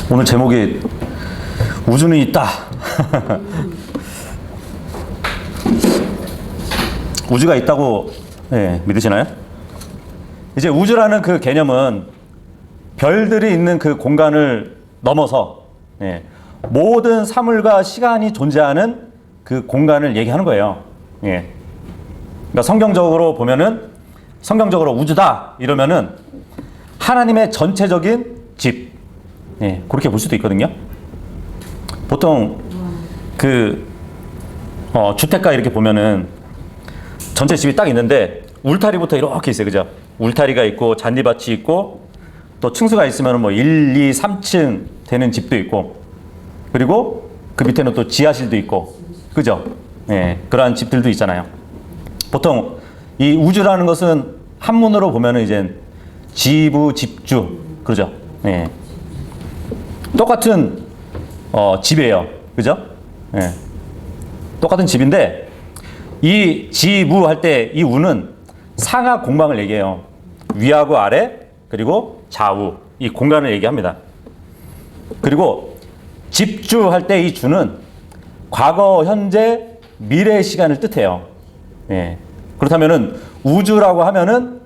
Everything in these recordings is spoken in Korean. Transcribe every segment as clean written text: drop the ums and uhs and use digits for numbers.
오늘 제목이 우주는 있다. 우주가 있다고 믿으시나요? 이제 우주라는 그 개념은 별들이 있는 그 공간을 넘어서 모든 사물과 시간이 존재하는 그 공간을 얘기하는 거예요. 그러니까 성경적으로 보면은, 성경적으로 우주다 이러면은 하나님의 전체적인 집, 그렇게 볼 수도 있거든요. 보통 그 주택가 이렇게 보면은 전체 집이 딱 있는데 울타리부터 이렇게 있어요, 그죠? 울타리가 있고 잔디밭이 있고 또 층수가 있으면 뭐 1, 2, 3층 되는 집도 있고, 그리고 그 밑에는 또 지하실도 있고, 그죠? 그러한 집들도 있잖아요. 보통 이 우주라는 것은 한문으로 보면은 이제 지부, 집주, 그러죠? 똑같은 집이에요, 그죠? 똑같은 집인데 이 지부 할 때 이 우는 상하 공간을 얘기해요. 위하고 아래, 그리고 좌우, 이 공간을 얘기합니다. 그리고 집주 할 때 이 주는 과거, 현재, 미래의 시간을 뜻해요. 그렇다면은 우주라고 하면은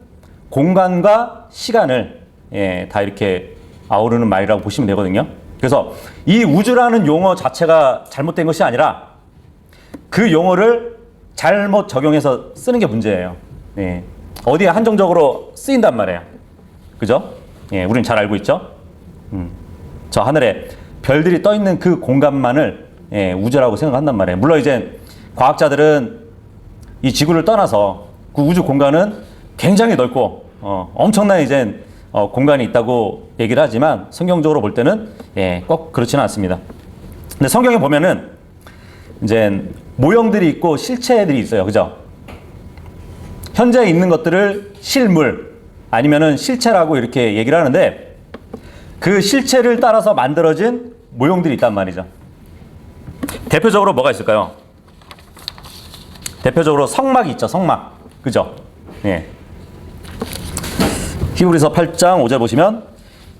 공간과 시간을 다 이렇게 아우르는 말이라고 보시면 되거든요. 그래서 이 우주라는 용어 자체가 잘못된 것이 아니라 그 용어를 잘못 적용해서 쓰는 게 문제예요. 어디에 한정적으로 쓰인단 말이에요. 그죠? 우리는 잘 알고 있죠? 저 하늘에 별들이 떠 있는 그 공간만을 우주라고 생각한단 말이에요. 물론 이제 과학자들은 이 지구를 떠나서 그 우주 공간은 굉장히 넓고 엄청난 이제 공간이 있다고 얘기를 하지만 성경적으로 볼 때는 꼭 그렇지는 않습니다. 근데 성경에 보면은 이제 모형들이 있고 실체들이 있어요, 그죠? 현재 있는 것들을 실물 아니면은 실체라고 이렇게 얘기를 하는데 그 실체를 따라서 만들어진 모형들이 있단 말이죠. 대표적으로 뭐가 있을까요? 대표적으로 성막이 있죠, 성막. 그죠? 히브리서 8장 5절 보시면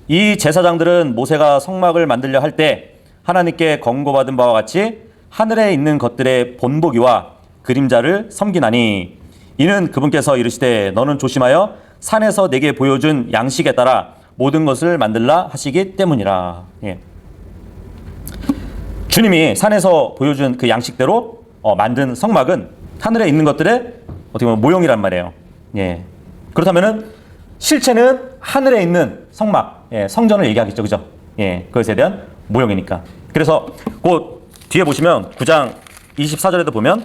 이 제사장들은 모세가 성막을 만들려 할 때 하나님께 권고받은 바와 같이 하늘에 있는 것들의 본보기와 그림자를 섬기나니 이는 그분께서 이르시되 너는 조심하여 산에서 내게 보여준 양식에 따라 모든 것을 만들라 하시기 때문이라. 주님이 산에서 보여준 그 양식대로 만든 성막은 하늘에 있는 것들의 어떻게 보면 모형이란 말이에요. 그렇다면은 실체는 하늘에 있는 성막, 성전을 얘기하겠죠, 그죠? 그것에 대한 모형이니까. 그래서 그 뒤에 보시면 9장 24절에도 보면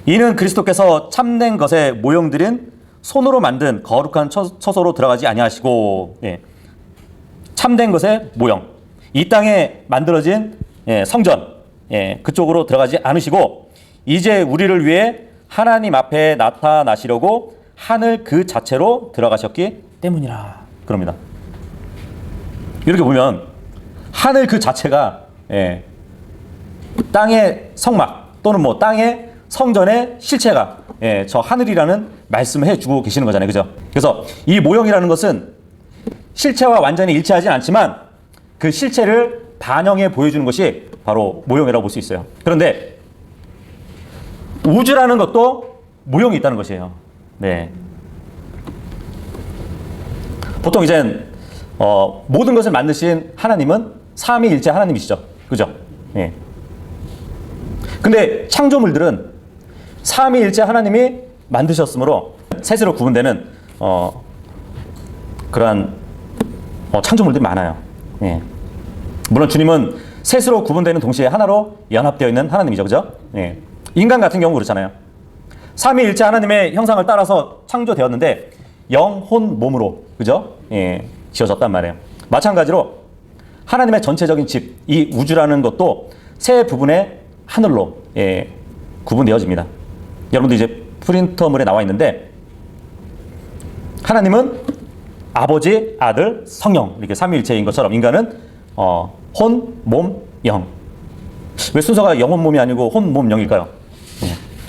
이는 그리스도께서 참된 것에 모형들인 손으로 만든 거룩한 처소로 들어가지 아니하시고, 참된 것의 모형, 이 땅에 만들어진 성전, 그쪽으로 들어가지 않으시고 이제 우리를 위해 하나님 앞에 나타나시려고 하늘 그 자체로 들어가셨기 때문이라 그럽니다. 이렇게 보면 하늘 그 자체가 땅의 성막 또는 뭐 땅의 성전의 실체가 저 하늘이라는 말씀을 해주고 계시는 거잖아요, 그죠? 그래서 이 모형이라는 것은 실체와 완전히 일치하진 않지만 그 실체를 반영해 보여주는 것이 바로 모형이라고 볼 수 있어요. 그런데 우주라는 것도 모형이 있다는 것이에요. 보통 이제 모든 것을 만드신 하나님은 삼위일체 하나님이시죠, 그죠? 근데 창조물들은 삼위일체 하나님이 만드셨으므로 셋으로 구분되는 그러한 창조물들이 많아요. 물론 주님은 셋으로 구분되는 동시에 하나로 연합되어 있는 하나님이죠, 그죠? 인간 같은 경우 그렇잖아요. 삼위일체 하나님의 형상을 따라서 창조되었는데 영, 혼, 몸으로, 그죠? 지어졌단 말이에요. 마찬가지로 하나님의 전체적인 집, 이 우주라는 것도 세 부분의 하늘로 구분되어집니다. 여러분들 이제 프린터물에 나와 있는데 하나님은 아버지, 아들, 성령 이렇게 삼위일체인 것처럼 인간은 혼, 몸, 영. 왜 순서가 영혼, 몸이 아니고 혼, 몸, 영일까요?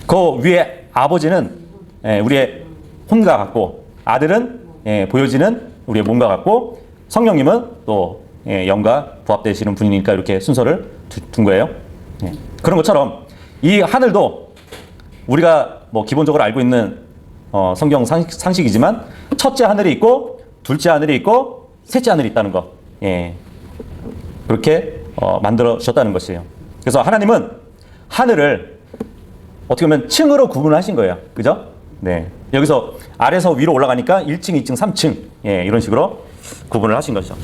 그 위에 아버지는 우리의 혼과 같고 아들은 보여지는 우리의 몸과 같고 성령님은 또 영과 부합되시는 분이니까 이렇게 순서를 둔 거예요. 그런 것처럼 이 하늘도 우리가 뭐 기본적으로 알고 있는 성경 상식이지만 첫째 하늘이 있고 둘째 하늘이 있고 셋째 하늘이 있다는 거. 그렇게 만들어 주셨다는 것이에요. 그래서 하나님은 하늘을 어떻게 보면 층으로 구분하신 거예요. 그죠? 네. 여기서 아래서 위로 올라가니까 1층, 2층, 3층. 이런 식으로 구분을 하신 거죠.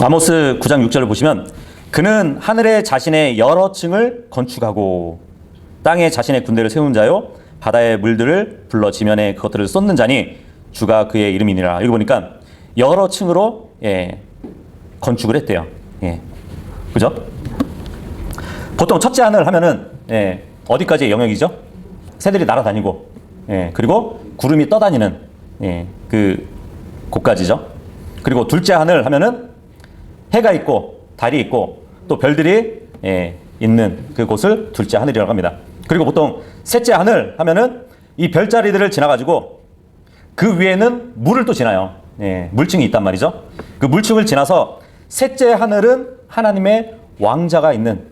아모스 9장 6절을 보시면 그는 하늘에 자신의 여러 층을 건축하고 땅에 자신의 군대를 세운 자요 바다의 물들을 불러 지면에 그것들을 쏟는 자니 주가 그의 이름이니라. 여기 보니까 여러 층으로 건축을 했대요. 그죠? 보통 첫째 하늘 하면은 어디까지의 영역이죠? 새들이 날아다니고 그리고 구름이 떠다니는 그 곳까지죠. 그리고 둘째 하늘 하면은 해가 있고 달이 있고 또 별들이 있는 그 곳을 둘째 하늘이라고 합니다. 그리고 보통 셋째 하늘 하면은 이 별자리들을 지나가지고 그 위에는 물을 또 지나요. 물층이 있단 말이죠. 그 물층을 지나서 셋째 하늘은 하나님의 왕자가 있는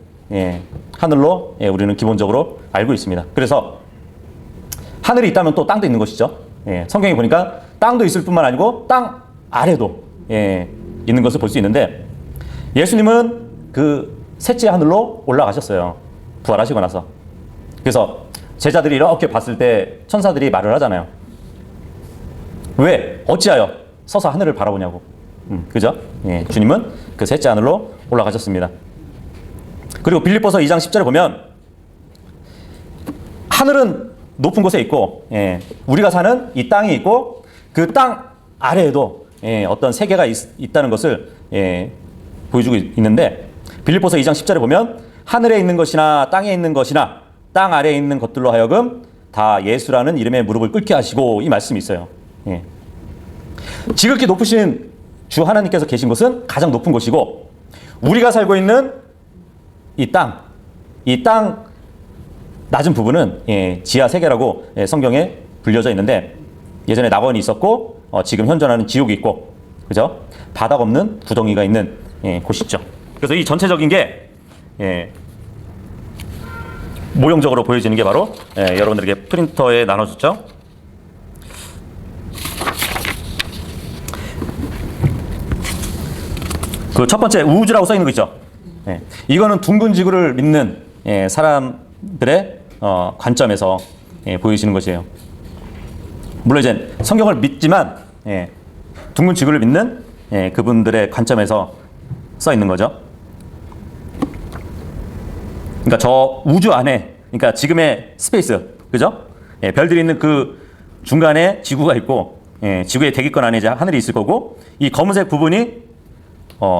하늘로 우리는 기본적으로 알고 있습니다. 그래서 하늘이 있다면 또 땅도 있는 것이죠. 성경에 보니까 땅도 있을 뿐만 아니고 땅 아래도 있는 것을 볼 수 있는데 예수님은 그 셋째 하늘로 올라가셨어요. 부활하시고 나서. 그래서 제자들이 이렇게 봤을 때 천사들이 말을 하잖아요. 왜? 어찌하여 서서 하늘을 바라보냐고. 그죠? 주님은 그 셋째 하늘로 올라가셨습니다. 그리고 빌립보서 2장 10절에 보면 하늘은 높은 곳에 있고 우리가 사는 이 땅이 있고 그 땅 아래에도 어떤 세계가 있다는 것을 보여주고 있는데 빌립보서 2장 10절에 보면 하늘에 있는 것이나 땅에 있는 것이나 땅 아래에 있는 것들로 하여금 다 예수라는 이름에 무릎을 꿇게 하시고 이 말씀이 있어요. 지극히 높으신 주 하나님께서 계신 곳은 가장 높은 곳이고 우리가 살고 있는 이 땅 낮은 부분은 지하 세계라고 성경에 불려져 있는데 예전에 낙원이 있었고 지금 현존하는 지옥이 있고 그죠? 바닥 없는 구덩이가 있는 곳이죠. 그래서 이 전체적인 게 모형적으로 보여지는 게 바로 여러분들에게 프린터에 나눠줬죠. 그 첫 번째 우주라고 써 있는 거 있죠. 이거는 둥근 지구를 믿는 사람들의 관점에서 보여지는 것이에요. 물론 이제 성경을 믿지만 둥근 지구를 믿는 그분들의 관점에서 써 있는 거죠. 그러니까 저 우주 안에, 그러니까 지금의 스페이스, 그죠? 별들이 있는 그 중간에 지구가 있고, 지구의 대기권 안에 이제 하늘이 있을 거고, 이 검은색 부분이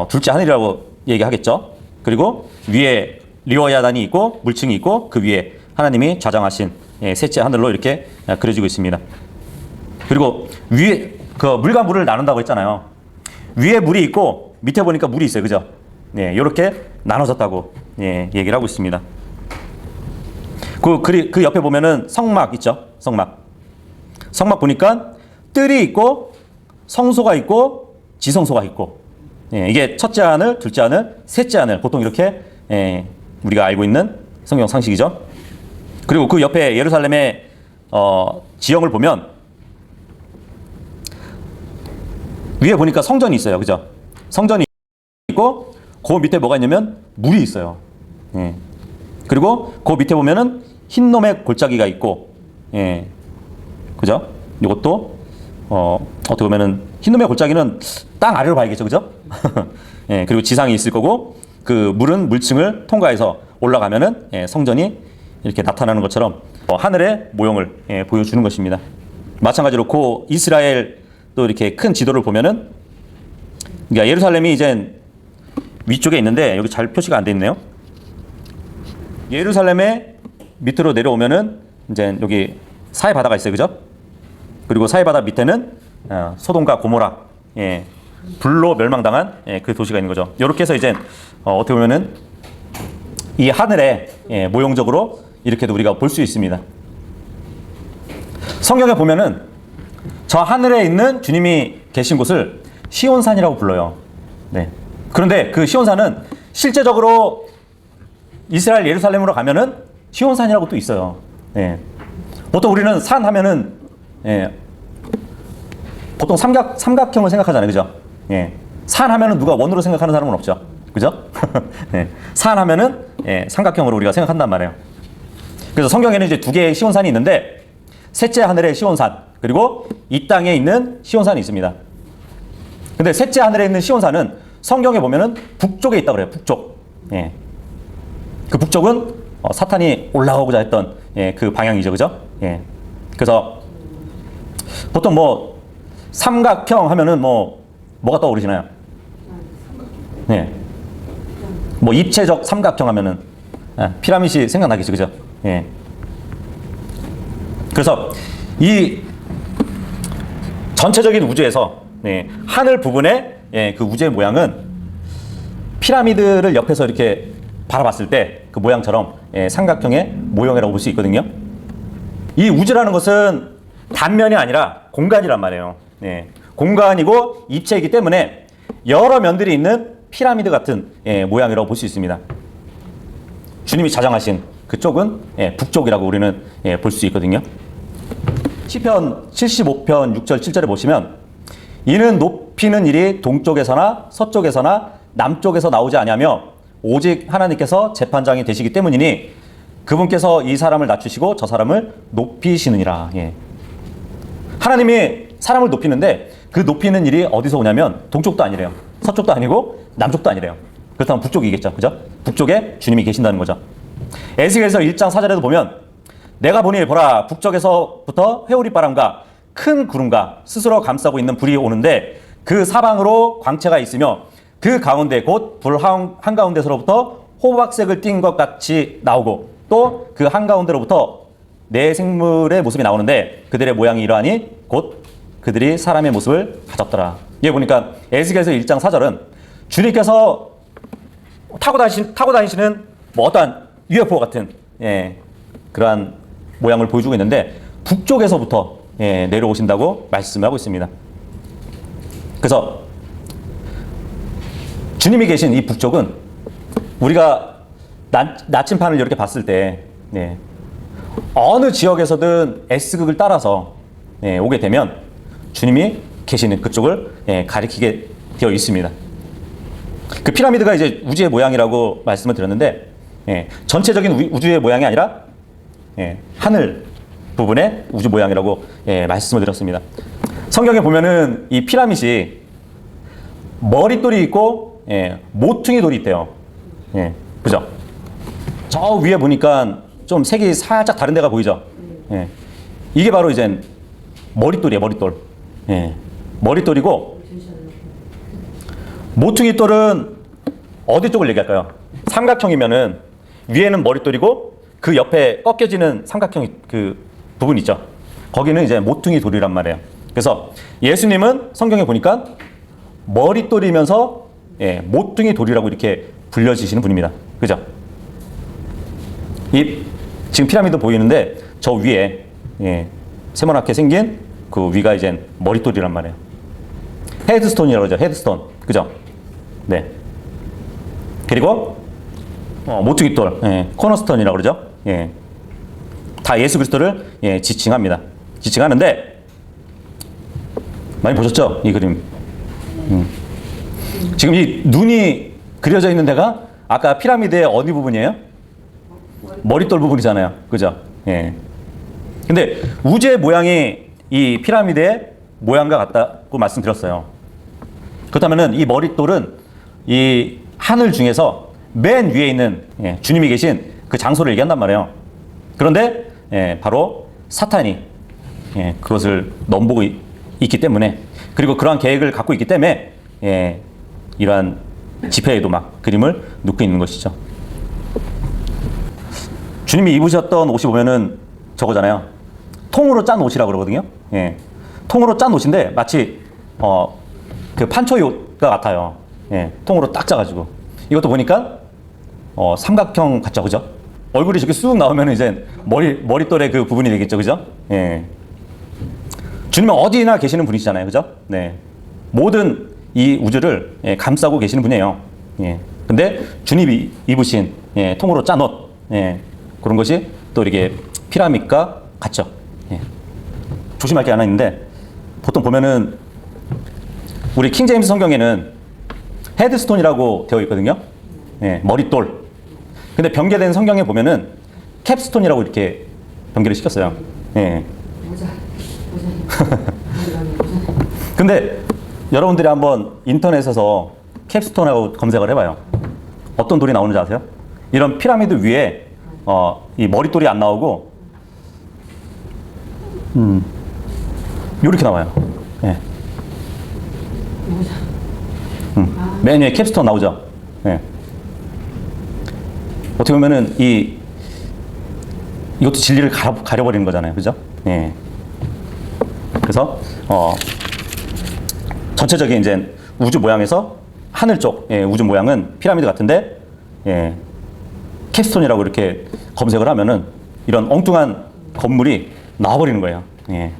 둘째 하늘이라고 얘기하겠죠. 그리고 위에 리워야단이 있고 물층이 있고 그 위에 하나님이 좌장하신 셋째 하늘로 이렇게 그려지고 있습니다. 그리고 위에 그 물과 물을 나눈다고 했잖아요. 위에 물이 있고 밑에 보니까 물이 있어요. 그죠? 이렇게 나눠졌다고 얘기를 하고 있습니다. 그 옆에 보면은 성막 있죠? 성막 보니까 뜰이 있고 성소가 있고 지성소가 있고 이게 첫째 하늘, 둘째 하늘, 셋째 하늘 보통 이렇게 우리가 알고 있는 성경 상식이죠. 그리고 그 옆에 예루살렘의 지형을 보면 위에 보니까 성전이 있어요. 그죠? 성전이 있고 그 밑에 뭐가 있냐면 물이 있어요. 그리고 그 밑에 보면은 흰놈의 골짜기가 있고 그죠? 이것도 어떻게 보면은 흰놈의 골짜기는 땅 아래로 봐야겠죠. 그죠? 그리고 지상이 있을 거고 그 물은 물층을 통과해서 올라가면은 성전이 이렇게 나타나는 것처럼 하늘의 모형을 보여주는 것입니다. 마찬가지로 그 이스라엘 또 이렇게 큰 지도를 보면은 그러니까 예루살렘이 이제 위쪽에 있는데 여기 잘 표시가 안 돼 있네요. 예루살렘의 밑으로 내려오면은 이제 여기 사해 바다가 있어요. 그죠? 그리고 사해 바다 밑에는 소돔과 고모라 불로 멸망당한 그 도시가 있는 거죠. 이렇게 해서 이제 어떻게 보면은 이 하늘에 모형적으로 이렇게도 우리가 볼 수 있습니다. 성경에 보면은 저 하늘에 있는 주님이 계신 곳을 시온산이라고 불러요. 네. 그런데 그 시온산은 실제적으로 이스라엘 예루살렘으로 가면은 시온산이라고 또 있어요. 네. 보통 우리는 산 하면은 보통 삼각형을 생각하잖아요. 그죠? 예. 산 하면은 누가 원으로 생각하는 사람은 없죠. 그죠? 네. 산 하면은 삼각형으로 우리가 생각한단 말이에요. 그래서 성경에는 이제 두 개의 시온산이 있는데 셋째 하늘의 시온산 그리고 이 땅에 있는 시온산이 있습니다. 근데 셋째 하늘에 있는 시온산은 성경에 보면은 북쪽에 있다고 그래요. 북쪽. 예. 그 북쪽은 사탄이 올라오고자 했던 그 방향이죠. 그죠? 예. 그래서 보통 뭐 삼각형 하면은 뭐가 떠오르시나요? 예. 뭐 입체적 삼각형 하면은 피라밋이 생각나겠죠. 그죠? 예. 그래서 이 전체적인 우주에서 하늘 부분의 그 우주의 모양은 피라미드를 옆에서 이렇게 바라봤을 때 그 모양처럼 삼각형의 모형이라고 볼 수 있거든요. 이 우주라는 것은 단면이 아니라 공간이란 말이에요. 공간이고 입체이기 때문에 여러 면들이 있는 피라미드 같은 모양이라고 볼 수 있습니다. 주님이 자정하신 그쪽은 북쪽이라고 우리는 볼 수 있거든요. 시편 75편 6절 7절에 보시면 이는 높이는 일이 동쪽에서나 서쪽에서나 남쪽에서 나오지 아니하며 오직 하나님께서 재판장이 되시기 때문이니 그분께서 이 사람을 낮추시고 저 사람을 높이시느니라. 하나님이 사람을 높이는데 그 높이는 일이 어디서 오냐면 동쪽도 아니래요. 서쪽도 아니고 남쪽도 아니래요. 그렇다면 북쪽이겠죠. 그죠? 북쪽에 주님이 계신다는 거죠. 에스겔서 1장 4절에도 보면 내가 보니 보라 북쪽에서부터 회오리바람과 큰 구름과 스스로 감싸고 있는 불이 오는데 그 사방으로 광채가 있으며 그 가운데 곧 불 한가운데서로부터 호박색을 띤 것 같이 나오고 또 그 한가운데로부터 네 생물의 모습이 나오는데 그들의 모양이 이러하니 곧 그들이 사람의 모습을 가졌더라. 여기 보니까 에스겔서 1장 4절은 주님께서 타고 다니시는 뭐 어떠한 UFO 같은 그러한 모양을 보여주고 있는데 북쪽에서부터 내려오신다고 말씀하고 있습니다. 그래서 주님이 계신 이 북쪽은 우리가 나침판을 이렇게 봤을 때 어느 지역에서든 S극을 따라서 오게 되면 주님이 계시는 그쪽을 가리키게 되어 있습니다. 그 피라미드가 이제 우주의 모양이라고 말씀을 드렸는데 전체적인 우주의 모양이 아니라 하늘 부분의 우주 모양이라고 말씀을 드렸습니다. 성경에 보면은 이 피라밋이 머릿돌이 있고 모퉁이 돌이 있대요. 그죠? 저 위에 보니까 좀 색이 살짝 다른 데가 보이죠? 이게 바로 이제 머릿돌이에요. 머릿돌. 머릿돌이고 모퉁이 돌은 어디 쪽을 얘기할까요? 삼각형이면은 위에는 머릿돌이고 그 옆에 꺾여지는 삼각형 그 부분 있죠. 거기는 이제 모퉁이 돌이란 말이에요. 그래서 예수님은 성경에 보니까 머릿돌이면서 모퉁이 돌이라고 이렇게 불려지시는 분입니다. 그죠? 지금 피라미드 보이는데 저 위에 세모나게 생긴 그 위가 이제 머릿돌이란 말이에요. 헤드스톤이라고 그러죠. 헤드스톤. 그죠? 네. 그리고 모퉁이돌, 코너스톤이라고 그러죠. 다 예수 그리스도를 지칭합니다. 지칭하는데 많이 보셨죠? 이 그림. 지금 이 눈이 그려져 있는 데가 아까 피라미드의 어디 부분이에요? 머릿돌 부분이잖아요. 그죠? 근데 우주의 모양이 이 피라미드의 모양과 같다고 말씀드렸어요. 그렇다면은 이 머릿돌은 이 하늘 중에서 맨 위에 있는 주님이 계신 그 장소를 얘기한단 말이에요. 그런데 바로 사탄이 그것을 넘보고 있기 때문에 그리고 그러한 계획을 갖고 있기 때문에 이러한 지폐에도 막 그림을 넣고 있는 것이죠. 주님이 입으셨던 옷이 보면은 저거잖아요. 통으로 짠 옷이라고 그러거든요. 통으로 짠 옷인데 마치 그 판초이 옷과 같아요. 통으로 딱 짜가지고 이것도 보니까 삼각형 같죠, 그죠? 얼굴이 저렇게 쑥 나오면 이제 머릿돌의 그 부분이 되겠죠, 그죠? 주님은 어디나 계시는 분이시잖아요, 그죠? 모든 이 우주를 감싸고 계시는 분이에요. 예. 근데 주님이 입으신 통으로 짠 옷, 그런 것이 또 이렇게 피라밋과 같죠. 예. 조심할 게 하나 있는데 보통 보면은 우리 킹제임스 성경에는 헤드스톤이라고 되어 있거든요. 예, 머릿돌. 근데 변개된 성경에 보면은 캡스톤이라고 이렇게 변개를 시켰어요. 예. 근데 여러분들이 한번 인터넷에서 캡스톤하고 검색을 해봐요. 어떤 돌이 나오는지 아세요? 이런 피라미드 위에 이 머릿돌이 안 나오고 이렇게 나와요. 예. 맨 위에 캡스톤 나오죠. 예. 어떻게 보면은 이것도 진리를 가려버리는 거잖아요, 그죠? 예. 그래서 전체적인 이제 우주 모양에서 하늘 쪽 우주 모양은 피라미드 같은데 캡스톤이라고 이렇게 검색을 하면은 이런 엉뚱한 건물이 나와버리는 거예요. 예.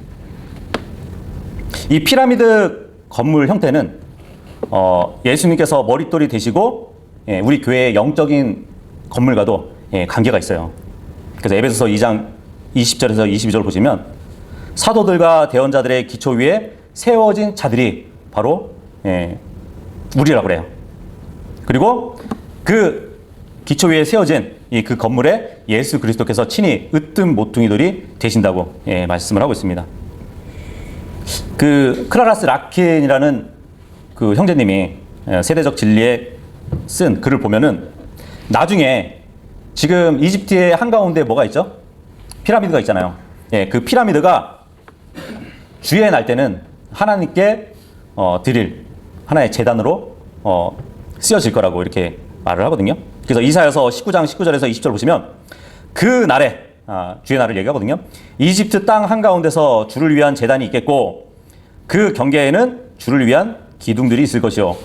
이 피라미드 건물 형태는 예수님께서 머릿돌이 되시고 우리 교회의 영적인 건물과도 관계가 있어요. 그래서 에베소서 2장 20절에서 22절 보시면 사도들과 대언자들의 기초 위에 세워진 자들이 바로 우리라고 그래요. 그리고 그 기초 위에 세워진 그 건물에 예수 그리스도께서 친히 으뜸 모퉁이돌이 되신다고 말씀을 하고 있습니다. 그 클라라스 라킨이라는 그 형제님이 세대적 진리에 쓴 글을 보면은 나중에 지금 이집트의 한가운데 뭐가 있죠? 피라미드가 있잖아요. 그 피라미드가 주에 날 때는 하나님께 드릴 하나의 제단으로 쓰여질 거라고 이렇게 말을 하거든요. 그래서 이사야서 19장 19절에서 20절 보시면 그 날에 주의 날을 얘기하거든요. 이집트 땅 한가운데서 주를 위한 제단이 있겠고 그 경계에는 주를 위한 기둥들이 있을 것이요.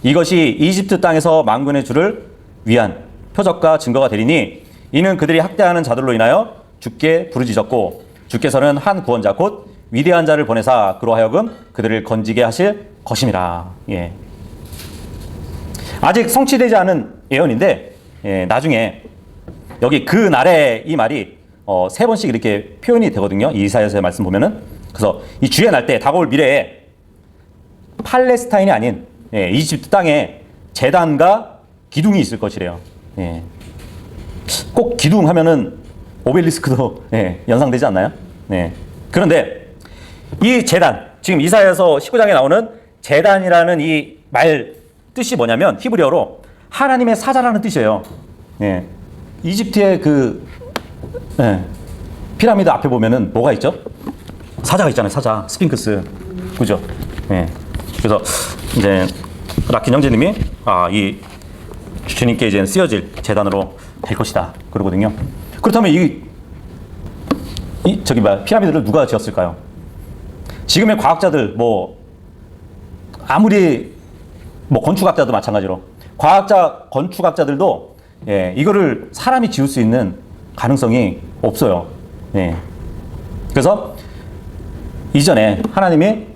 이것이 이집트 땅에서 만군의 주를 위한 표적과 증거가 되리니 이는 그들이 학대하는 자들로 인하여 주께 부르짖었고 주께서는 한 구원자 곧 위대한 자를 보내사 그로 하여금 그들을 건지게 하실 것임이라. 예. 아직 성취되지 않은 예언인데 나중에 여기 그 날에 이 말이 3번씩 이렇게 표현이 되거든요. 이사야서의 말씀 보면은. 그래서 이 주의 날 때 다가올 미래에 팔레스타인이 아닌 이집트 땅에 제단과 기둥이 있을 것이래요. 예. 꼭 기둥 하면은 오벨리스크도 연상되지 않나요? 네. 그런데 이 제단, 지금 이사야서 19장에 나오는 제단이라는 이 말 뜻이 뭐냐면 히브리어로 하나님의 사자라는 뜻이에요. 예. 이집트의 그 피라미드 앞에 보면은 뭐가 있죠? 사자가 있잖아요. 사자, 스핑크스, 그죠? 예. 그래서 이제 라킨 형제님이 이 주님께 이제 쓰여질 제단으로 될 것이다 그러거든요. 그렇다면 저기 피라미드를 누가 지었을까요? 지금의 과학자들 아무리 건축학자도 마찬가지로 건축학자들도 이거를 사람이 지을 수 있는 가능성이 없어요. 예. 그래서 이전에 하나님이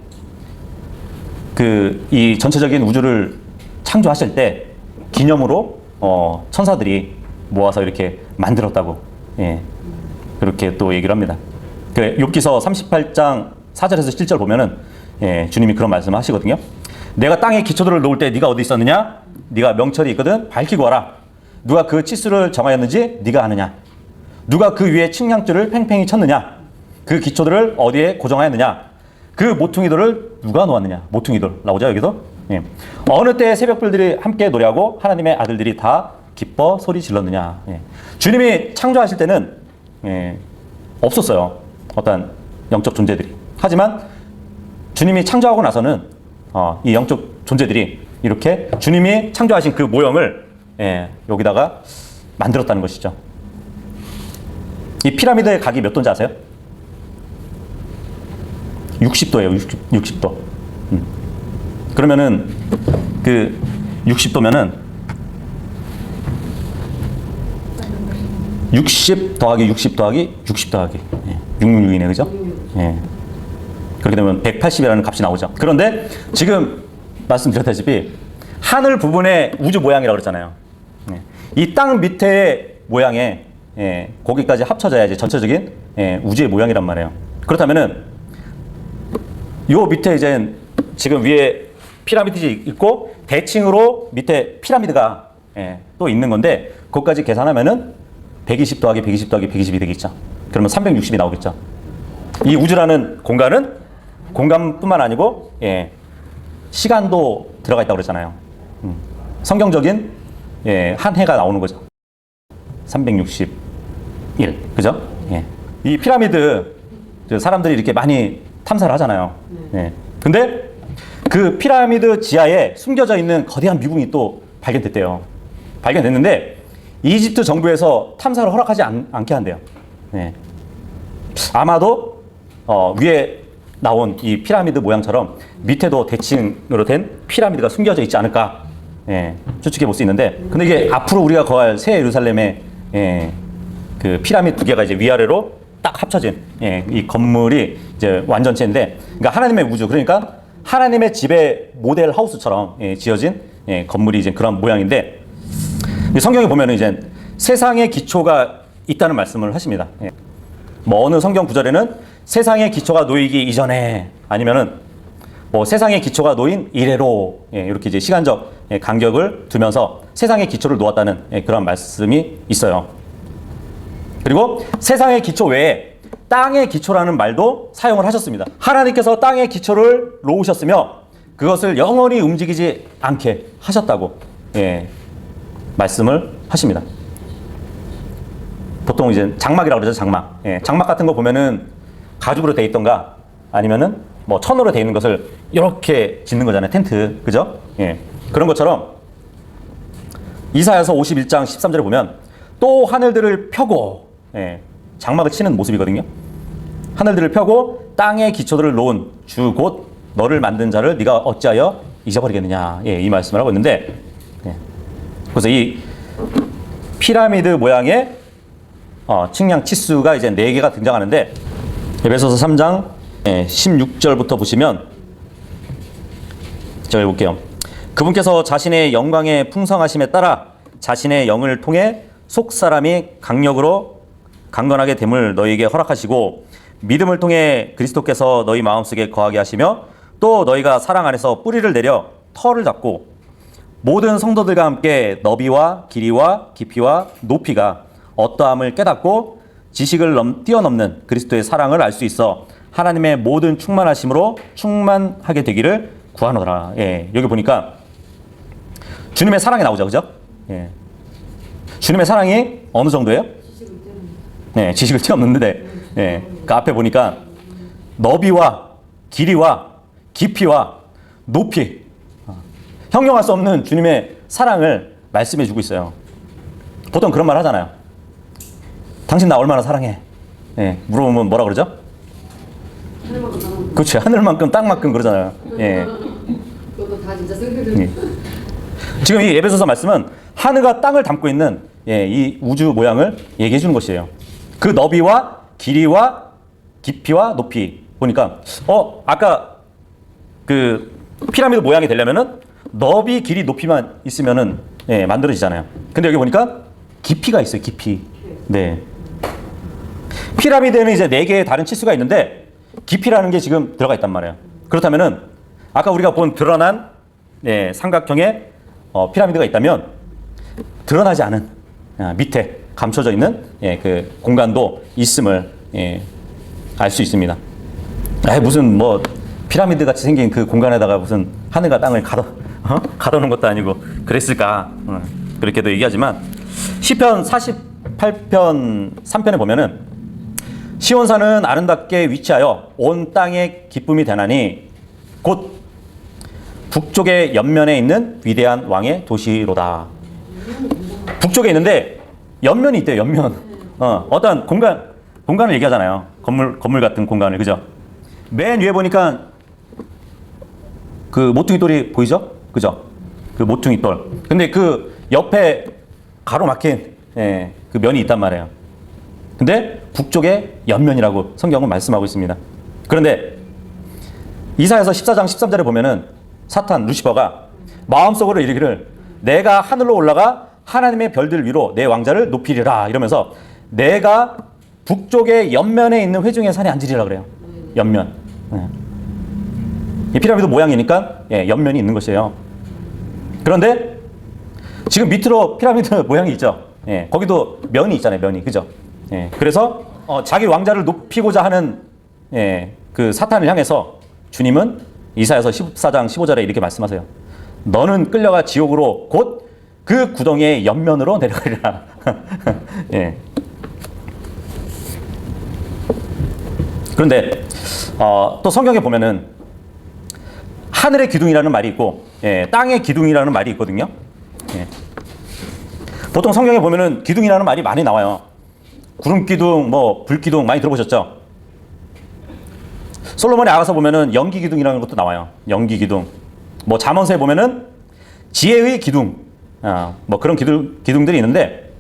이 전체적인 우주를 창조하실 때 기념으로 천사들이 모아서 이렇게 만들었다고 그렇게 또 얘기를 합니다. 욥기서 38장 4절에서 7절 보면은 주님이 그런 말씀을 하시거든요. 내가 땅에 기초들을 놓을 때 네가 어디 있었느냐? 네가 명철이 있거든 밝히고 와라. 누가 그 치수를 정하였는지 네가 아느냐? 누가 그 위에 측량줄을 팽팽히 쳤느냐? 그 기초들을 어디에 고정하였느냐? 그 모퉁이돌을 누가 놓았느냐? 모퉁이돌 나오죠 여기서. 어느 때 새벽불들이 함께 노래하고 하나님의 아들들이 다 기뻐 소리 질렀느냐? 주님이 창조하실 때는 없었어요. 어떤 영적 존재들이. 하지만 주님이 창조하고 나서는 이 영적 존재들이 이렇게 주님이 창조하신 그 모형을 여기다가 만들었다는 것이죠. 이 피라미드의 각이 몇 도인지 아세요? 60도예요. 60도. 그러면은 그 60도면은 60 더하기 60 더하기 60 더하기 666이네, 그죠? 예. 그렇게 되면 180이라는 값이 나오죠. 그런데 지금 말씀드렸다시피 하늘 부분의 우주 모양이라고 그랬잖아요. 이 땅 밑에 모양에 거기까지 합쳐져야 이제 전체적인 우주의 모양이란 말이에요. 그렇다면은 요 밑에 이제 지금 위에 피라미드가 있고 대칭으로 밑에 피라미드가 또 있는 건데 그것까지 계산하면은 120 더하기 120 더하기 120이 되겠죠. 그러면 360이 나오겠죠. 이 우주라는 공간은 공간뿐만 아니고 시간도 들어가 있다고 그랬잖아요. 성경적인 한 해가 나오는 거죠. 361. 그죠? 이 피라미드 사람들이 이렇게 많이 탐사를 하잖아요. 근데 그 피라미드 지하에 숨겨져 있는 거대한 미궁이 또 발견됐대요. 발견됐는데 이집트 정부에서 탐사를 허락하지 않게 한대요. 아마도 위에 나온 이 피라미드 모양처럼 밑에도 대칭으로 된 피라미드가 숨겨져 있지 않을까 추측해 볼 수 있는데, 근데 이게 앞으로 우리가 거할 새 예루살렘의 그 피라미드 두 개가 이제 위아래로 딱 합쳐진 이 건물이 이제 완전체인데, 그러니까 하나님의 우주, 그러니까 하나님의 집의 모델 하우스처럼 지어진 건물이 이제 그런 모양인데, 성경에 보면은 이제 세상의 기초가 있다는 말씀을 하십니다. 뭐 어느 성경 구절에는 세상의 기초가 놓이기 이전에, 아니면은 뭐 세상의 기초가 놓인 이래로, 이렇게 이제 시간적 간격을 두면서 세상의 기초를 놓았다는 그런 말씀이 있어요. 그리고 세상의 기초 외에 땅의 기초라는 말도 사용을 하셨습니다. 하나님께서 땅의 기초를 놓으셨으며 그것을 영원히 움직이지 않게 하셨다고 말씀을 하십니다. 보통 이제 장막이라고 그러죠. 장막. 장막 같은 거 보면은 가죽으로 돼 있던가 아니면은 뭐 천으로 돼 있는 것을 이렇게 짓는 거잖아요. 텐트. 그죠? 그런 것처럼 이사야서 51장 13절에 보면 또 하늘들을 펴고, 장막을 치는 모습이거든요. 하늘들을 펴고 땅의 기초들을 놓은 주 곧 너를 만든 자를 네가 어찌하여 잊어버리겠느냐. 이 말씀을 하고 있는데, 그래서 이 피라미드 모양의 측량 치수가 이제 4개가 등장하는데, 에베소서 3장 16절부터 보시면 제가 읽어볼게요. 그분께서 자신의 영광의 풍성하심에 따라 자신의 영을 통해 속 사람이 강력으로 강건하게 됨을 너희에게 허락하시고, 믿음을 통해 그리스도께서 너희 마음속에 거하게 하시며, 또 너희가 사랑 안에서 뿌리를 내려 터를 잡고 모든 성도들과 함께 너비와 길이와 깊이와 높이가 어떠함을 깨닫고 지식을 뛰어넘는 그리스도의 사랑을 알 수 있어 하나님의 모든 충만하심으로 충만하게 되기를 구하노라. 여기 보니까 주님의 사랑이 나오죠. 그죠? 주님의 사랑이 어느 정도예요? 지식을 뛰어넘는데, 그 앞에 보니까 너비와 길이와 깊이와 높이, 형용할 수 없는 주님의 사랑을 말씀해 주고 있어요. 보통 그런 말 하잖아요. 당신 나 얼마나 사랑해? 물어보면 뭐라 그러죠? 그렇죠. 하늘만큼 땅만큼 그러잖아요. 그것도 다 진짜 성경을. 지금 이 에베소서 말씀은 하늘과 땅을 담고 있는 이 우주 모양을 얘기해 주는 것이에요. 그 너비와 길이와 깊이와 높이 보니까 아까 그 피라미드 모양이 되려면은 너비, 길이, 높이만 있으면은 만들어지잖아요. 근데 여기 보니까 깊이가 있어요. 깊이. 피라미드에는 이제 4개의 다른 치수가 있는데 깊이라는 게 지금 들어가 있단 말이에요. 그렇다면은 아까 우리가 본 드러난 삼각형의 피라미드가 있다면 드러나지 않은 밑에 감춰져 있는 그 공간도 있음을 알 수 있습니다. 무슨 뭐 피라미드 같이 생긴 그 공간에다가 무슨 하늘과 땅을 가둬놓은 것도 아니고 그랬을까, 그렇게도 얘기하지만 시편 48편 3편에 보면은 시온산은 아름답게 위치하여 온 땅의 기쁨이 되나니 곧 북쪽의 옆면에 있는 위대한 왕의 도시로다. 북쪽에 있는데 옆면이 있대요. 옆면. 어떤 공간을 얘기하잖아요. 건물 같은 공간을. 그죠? 맨 위에 보니까 그 모퉁이 돌이 보이죠? 그죠? 그 모퉁이 돌. 근데 그 옆에 가로막힌 그 면이 있단 말이에요. 근데 북쪽의 옆면이라고 성경은 말씀하고 있습니다. 그런데 이사야서 14장 13절에 보면은 사탄 루시퍼가 마음속으로 이르기를 내가 하늘로 올라가 하나님의 별들 위로 내 왕자를 높이리라 이러면서 내가 북쪽의 옆면에 있는 회중의 산에 앉으리라 그래요. 옆면. 예. 이 피라미드 모양이니까 예, 옆면이 있는 것이에요. 그런데 지금 밑으로 피라미드 모양이 있죠. 예, 거기도 면이 있잖아요. 면이. 그죠? 예, 그래서 자기 왕자를 높이고자 하는 예, 그 사탄을 향해서 주님은 이사야서 14장 15절에 이렇게 말씀하세요. 너는 끌려가 지옥으로 곧 그 구덩이의 옆면으로 내려가리라. 예. 그런데 또 성경에 보면은 하늘의 기둥이라는 말이 있고 예, 땅의 기둥이라는 말이 있거든요. 예. 보통 성경에 보면은 기둥이라는 말이 많이 나와요. 구름 기둥, 뭐 불 기둥 많이 들어보셨죠? 솔로몬의 아가서 보면은 연기 기둥이라는 것도 나와요. 연기 기둥. 뭐 잠언서에 보면은 지혜의 기둥. 뭐 그런 기둥들이 있는데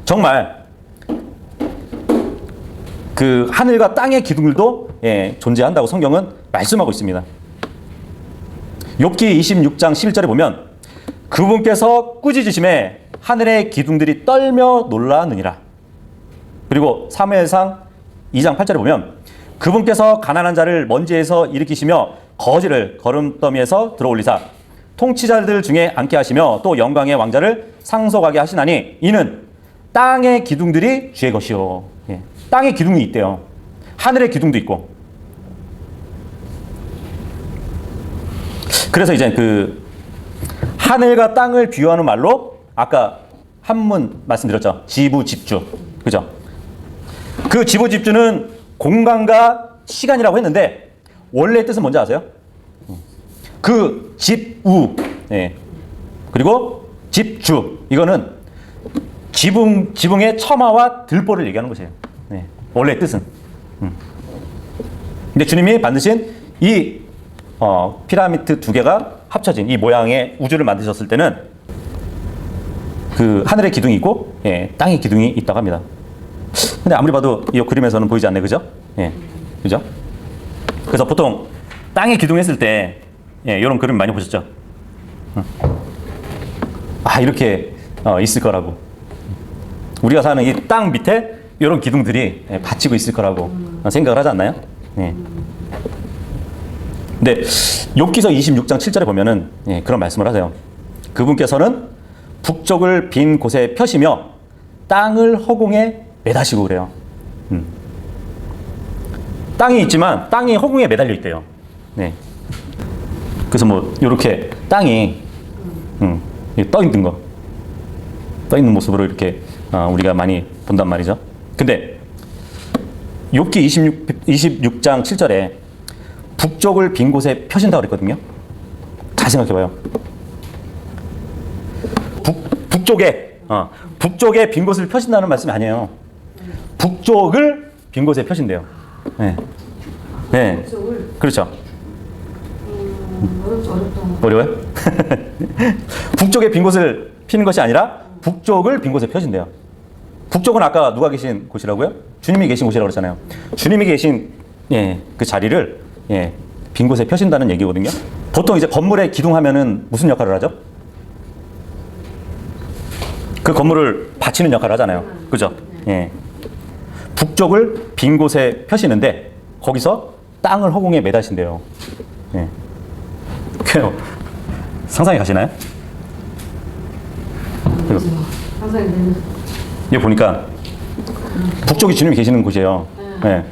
정말 그 하늘과 땅의 기둥들도 예, 존재한다고 성경은 말씀하고 있습니다. 욥기 26장 11절에 보면 그분께서 꾸짖으심에 하늘의 기둥들이 떨며 놀라느니라. 그리고 사무엘상 2장 8절에 보면 그분께서 가난한 자를 먼지에서 일으키시며 거지를 거름더미에서 들어올리사 통치자들 중에 앉게 하시며 또 영광의 왕자를 상속하게 하시나니 이는 땅의 기둥들이 주의 것이요. 예. 땅의 기둥이 있대요. 하늘의 기둥도 있고. 그래서 이제 그 하늘과 땅을 비유하는 말로 아까 한문 말씀드렸죠. 지부집주. 그죠? 그 지부집주는 공간과 시간이라고 했는데 원래 뜻은 뭔지 아세요? 그 집우. 예. 그리고 집주. 이거는 지붕의 처마와 들보를 얘기하는 것이에요. 네. 원래 뜻은. 근데 주님이 만드신 이 피라미드 두 개가 합쳐진 이 모양의 우주를 만드셨을 때는 그 하늘의 기둥이 있고 예, 땅의 기둥이 있다고 합니다. 근데 아무리 봐도 이 그림에서는 보이지 않네, 그죠? 예, 그죠? 그래서 보통 땅의 기둥 했을 때 예, 이런 그림 많이 보셨죠? 이렇게 있을 거라고. 우리가 사는 이 땅 밑에 이런 기둥들이 받치고 있을 거라고 생각을 하지 않나요? 예. 근데 욥기서 26장 7절에 보면은 예, 그런 말씀을 하세요. 그분께서는 북쪽을 빈 곳에 펴시며 땅을 허공에 매다시고 그래요. 땅이 있지만 땅이 허공에 매달려 있대요. 네. 그래서 뭐 이렇게 땅이 떠 있는 거, 떠 있는 모습으로 이렇게 우리가 많이 본단 말이죠. 근데 욥기 26장 7절에 북쪽을 빈 곳에 펴신다고 그랬거든요. 잘 생각해봐요. 북쪽에 빈 곳을 펴신다는 말씀이 아니에요. 북쪽을 빈 곳에 펴신대요. 네. 네. 그렇죠. 어려워요? 북쪽에 빈 곳을 피는 것이 아니라 북쪽을 빈 곳에 펴신대요. 북쪽은 아까 누가 계신 곳이라고요? 주님이 계신 곳이라고 그랬잖아요. 주님이 계신 예, 그 자리를 예, 빈 곳에 펴신다는 얘기거든요. 보통 이제 건물에 기둥하면은 무슨 역할을 하죠? 그 건물을 받치는 역할을 하잖아요. 그죠? 예. 북쪽을 빈 곳에 펴시는데 거기서 땅을 허공에 매다신대요. 예. 상상이 가시나요? 상상이 되는. 여기 보니까 북쪽이 주님이 계시는 곳이에요. 예.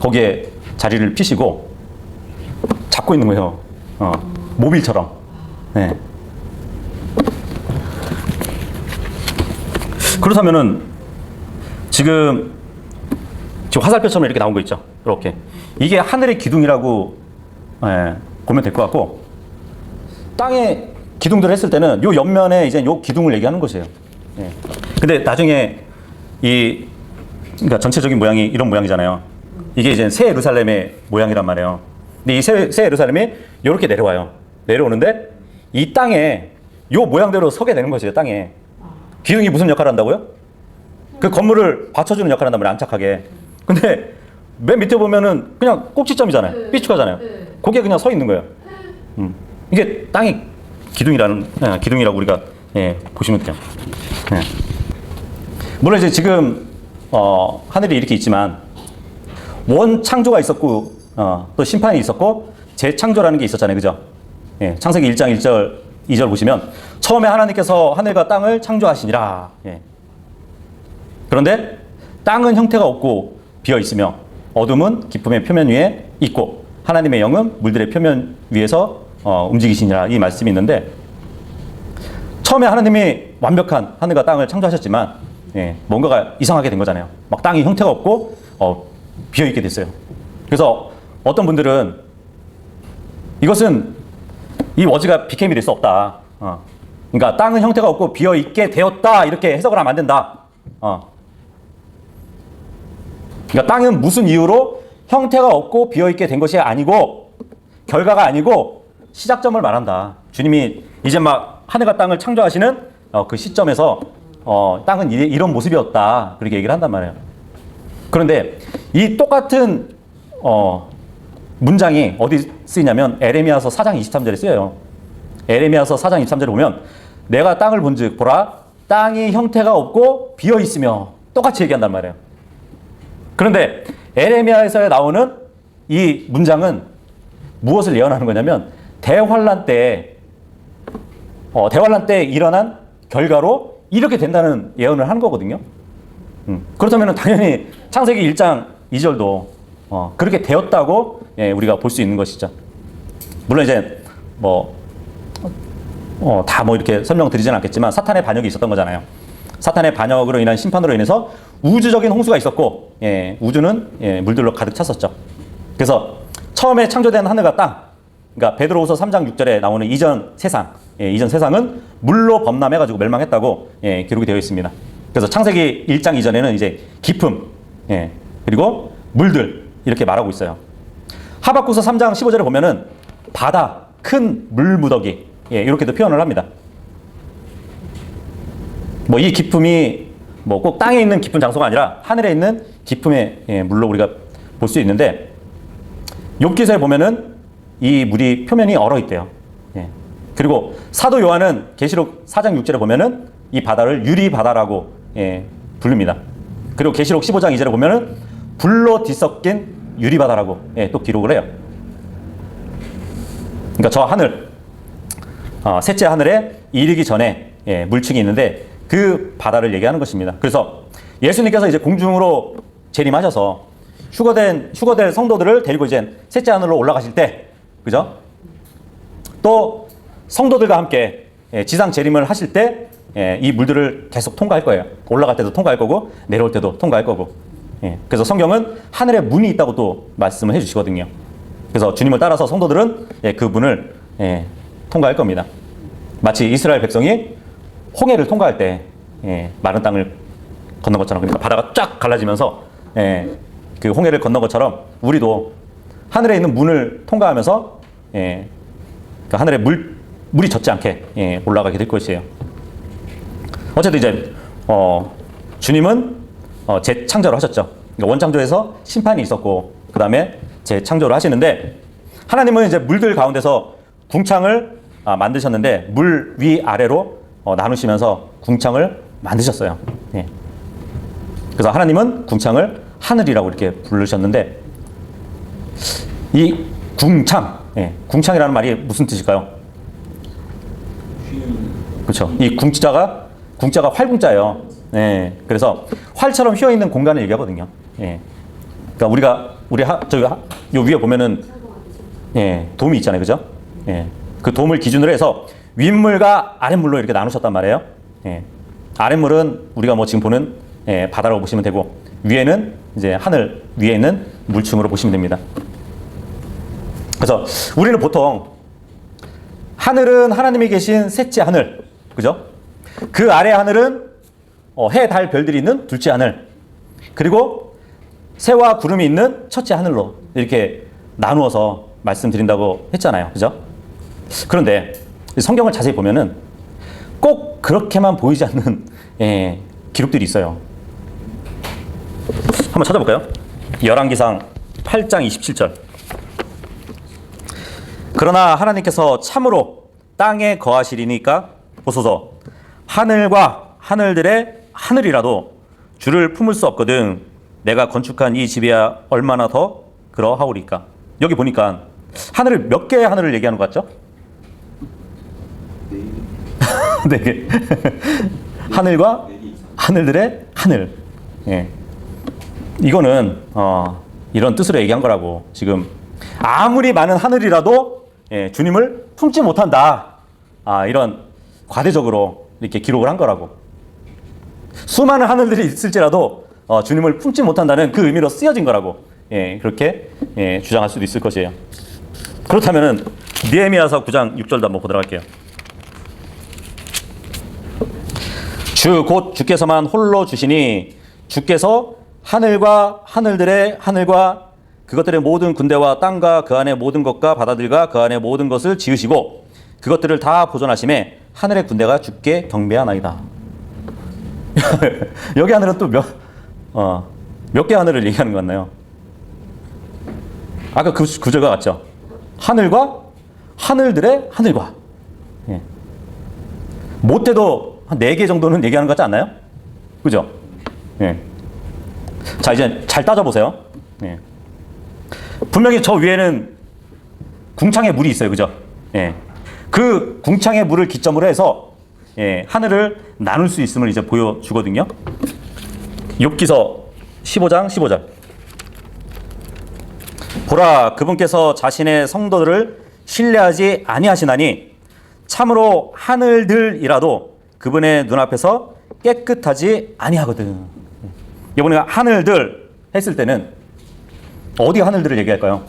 거기에 자리를 피시고 잡고 있는 거예요. 모빌처럼. 예. 그렇다면은 지금 화살표처럼 이렇게 나온 거 있죠. 이렇게 이게 하늘의 기둥이라고 예, 보면 될 것 같고 땅에 기둥들을 했을 때는 요 옆면에 이제 요 기둥을 얘기하는 것이에요. 예. 근데 나중에 그러니까 전체적인 모양이 이런 모양이잖아요. 이게 이제 새 예루살렘의 모양이란 말이에요. 근데 이 새 예루살렘이 이렇게 내려와요. 내려오는데 이 땅에 요 모양대로 서게 되는 것이에요. 땅에. 기둥이 무슨 역할을 한다고요? 그 건물을 받쳐주는 역할을 한단 말이에요. 안착하게. 근데 맨 밑에 보면은 그냥 꼭지점이잖아요. 삐죽하잖아요. 거기에 그냥 서 있는 거예요. 이게 땅이 기둥이라고 우리가 보시면 돼요. 물론 이제 지금 하늘이 이렇게 있지만 원 창조가 있었고 또 심판이 있었고 재창조라는 게 있었잖아요, 그죠? 창세기 1장 1절 2절 보시면 처음에 하나님께서 하늘과 땅을 창조하시니라. 그런데 땅은 형태가 없고 비어 있으며 어둠은 깊음의 표면 위에 있고 하나님의 영은 물들의 표면 위에서 움직이시니라, 이 말씀이 있는데, 처음에 하나님이 완벽한 하늘과 땅을 창조하셨지만 뭔가가 이상하게 된 거잖아요. 막 땅이 형태가 없고 비어 있게 됐어요. 그래서 어떤 분들은 이것은 이 워즈가 becam이 될 수 없다. 그러니까 땅은 형태가 없고 비어 있게 되었다, 이렇게 해석을 하면 안 된다. 그러니까 땅은 무슨 이유로 형태가 없고 비어 있게 된 것이 아니고 결과가 아니고 시작점을 말한다. 주님이 이제 막 하늘과 땅을 창조하시는 그 시점에서 땅은 이런 모습이었다, 그렇게 얘기를 한단 말이에요. 그런데 이 똑같은 문장이 어디 쓰이냐면 에레미야서 4장 23절에 쓰여요. 에레미야서 4장 23절에 보면 내가 땅을 본즉 보라 땅이 형태가 없고 비어 있으며, 똑같이 얘기한단 말이에요. 그런데 에레미야에서 나오는 이 문장은 무엇을 예언하는 거냐면 대환란 때 일어난 결과로 이렇게 된다는 예언을 하는 거거든요. 그렇다면 당연히 창세기 1장 2절도 그렇게 되었다고 우리가 볼 수 있는 것이죠. 물론 이제 다 이렇게 설명드리진 않겠지만 사탄의 반역이 있었던 거잖아요. 사탄의 반역으로 인한 심판으로 인해서 우주적인 홍수가 있었고, 우주는 물들로 가득 찼었죠. 그래서 처음에 창조된 하늘과 땅, 그러니까 베드로후서 3장 6절에 나오는 이전 세상은 물로 범람해가지고 멸망했다고 기록이 되어 있습니다. 그래서 창세기 1장 이전에는 이제 깊음, 그리고 물들, 이렇게 말하고 있어요. 하박국서 3장 15절에 보면은 바다, 큰 물무더기, 이렇게도 표현을 합니다. 이 깊음이 꼭 땅에 있는 깊은 장소가 아니라 하늘에 있는 깊음의 물로 우리가 볼 수 있는데, 욥기서에 보면은 이 물이 표면이 얼어 있대요. 그리고 사도 요한은 계시록 4장 6절에 보면은 이 바다를 유리 바다라고 부릅니다. 그리고 계시록 15장 2절에 보면은 불로 뒤섞인 유리 바다라고 또 기록을 해요. 그러니까 저 하늘, 셋째 하늘에 이르기 전에 물층이 있는데 그 바다를 얘기하는 것입니다. 그래서 예수님께서 이제 공중으로 재림하셔서 휴거될 성도들을 데리고 이제 셋째 하늘로 올라가실 때, 그죠? 또 성도들과 함께 지상 재림을 하실 때 이 물들을 계속 통과할 거예요. 올라갈 때도 통과할 거고 내려올 때도 통과할 거고. 그래서 성경은 하늘에 문이 있다고 또 말씀을 해주시거든요. 그래서 주님을 따라서 성도들은 그 문을 통과할 겁니다. 마치 이스라엘 백성이 홍해를 통과할 때 마른 땅을 건넌 것처럼, 그러니까 바다가 쫙 갈라지면서 그 홍해를 건넌 것처럼 우리도 하늘에 있는 문을 통과하면서 그 하늘에 물이 젖지 않게 올라가게 될 것이에요. 어쨌든 이제 주님은 재창조를 하셨죠. 그러니까 원창조에서 심판이 있었고 그 다음에 재창조를 하시는데, 하나님은 이제 물들 가운데서 궁창을 만드셨는데 물 위 아래로 나누시면서 궁창을 만드셨어요. 그래서 하나님은 궁창을 하늘이라고 이렇게 부르셨는데, 이 궁창이라는 말이 무슨 뜻일까요? 그렇죠. 이 궁자가 활궁자예요. 그래서 활처럼 휘어 있는 공간을 얘기하거든요. 그러니까 요 위에 보면은 돔이 있잖아요, 그죠? 그 돔을 기준으로 해서 윗물과 아랫물로 이렇게 나누셨단 말이에요. 아랫물은 우리가 지금 보는 바다라고 보시면 되고, 위에는 이제 하늘 위에 있는 물층으로 보시면 됩니다. 그래서 우리는 보통 하늘은 하나님이 계신 셋째 하늘, 그죠? 그 아래 하늘은 해, 달, 별들이 있는 둘째 하늘, 그리고 새와 구름이 있는 첫째 하늘로 이렇게 나누어서 말씀드린다고 했잖아요, 그죠? 그런데 성경을 자세히 보면은 꼭 그렇게만 보이지 않는 기록들이 있어요. 한번 찾아볼까요? 열왕기상 8장 27절. 그러나 하나님께서 참으로 땅에 거하시리니까 보소서 하늘과 하늘들의 하늘이라도 주를 품을 수 없거든 내가 건축한 이 집이야 얼마나 더 그러하오리까. 여기 보니까 하늘을 몇 개의 하늘을 얘기하는 것 같죠? 네 개. 하늘과 하늘들의 하늘. 예. 이거는 이런 뜻으로 얘기한 거라고. 지금 아무리 많은 하늘이라도 예, 주님을 품지 못한다. 이런 과대적으로 이렇게 기록을 한 거라고. 수많은 하늘들이 있을지라도 주님을 품지 못한다는 그 의미로 쓰여진 거라고. 예, 그렇게 예, 주장할 수도 있을 것이에요. 그렇다면은 느헤미야서 9장 6절도 한번 보도록 할게요. 주 곧 주께서만 홀로 주시니 주께서 하늘과 하늘들의 하늘과 그것들의 모든 군대와 땅과 그 안의 모든 것과 바다들과 그 안의 모든 것을 지으시고 그것들을 다 보존하심에 하늘의 군대가 주께 경배하나이다. 여기 하늘은 또 몇 개 하늘을 얘기하는 것 같나요? 아까 그 구절과 같죠? 하늘과 하늘들의 하늘과. 예. 못해도 한 4개 정도는 얘기하는 것 같지 않나요? 그죠? 예. 자, 이제 잘 따져보세요. 예. 분명히 저 위에는 궁창의 물이 있어요. 그죠? 예. 그 궁창의 물을 기점으로 해서 예, 하늘을 나눌 수 있음을 이제 보여주거든요. 욥기서 15장 15절. 보라, 그분께서 자신의 성도들을 신뢰하지 아니하시나니 참으로 하늘들이라도 그분의 눈앞에서 깨끗하지 아니하거든. 이번에 하늘들 했을 때는 어디 하늘들을 얘기할까요?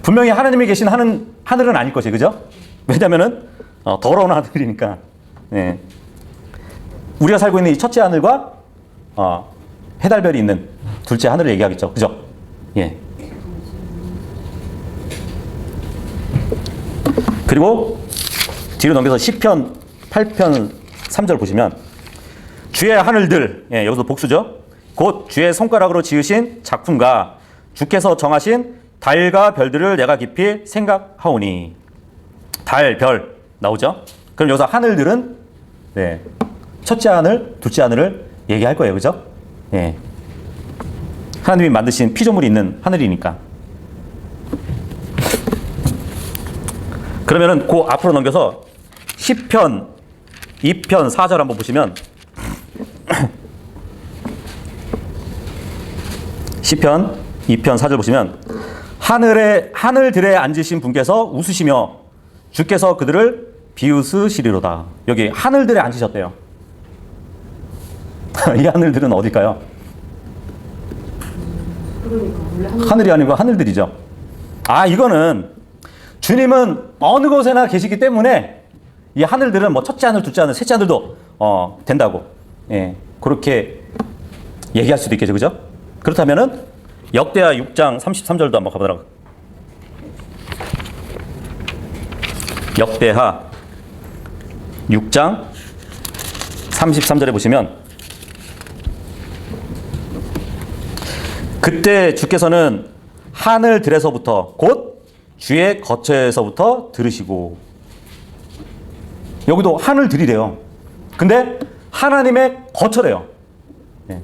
분명히 하나님이 계신 하늘은 아닐 것이에요. 그죠? 왜냐면은 더러운 하늘이니까. 예. 우리가 살고 있는 이 첫째 하늘과 해달별이 있는 둘째 하늘을 얘기하겠죠. 그죠? 예. 그리고 뒤로 넘겨서 시편 8편 3절 보시면 주의 하늘들, 예, 여기서 복수죠. 곧 주의 손가락으로 지으신 작품과 주께서 정하신 달과 별들을 내가 깊이 생각하오니. 달, 별 나오죠. 그럼 여기서 하늘들은 네, 첫째 하늘, 둘째 하늘을 얘기할 거예요. 그죠? 예. 하나님이 만드신 피조물이 있는 하늘이니까. 그러면은 그 앞으로 넘겨서 시편 2편 4절 한번 보시면 시편 2편 4절 보시면 하늘들에 앉으신 분께서 웃으시며 주께서 그들을 비웃으시리로다. 여기 하늘들에 앉으셨대요. 이 하늘들은 어딜까요? 그러니까 원래 하늘이 아니고 하늘들이죠. 이거는 주님은 어느 곳에나 계시기 때문에 이 하늘들은 뭐 첫째 하늘, 둘째 하늘, 셋째 하늘도 된다고. 예, 그렇게 얘기할 수도 있겠죠. 그죠? 그렇다면은 역대하 6장 33절도 한번 가보도록. 역대하 6장 33절에 보시면 그때 주께서는 하늘들에서부터 곧 주의 거처에서부터 들으시고. 여기도 하늘들이래요. 근데 하나님의 거처래요. 네.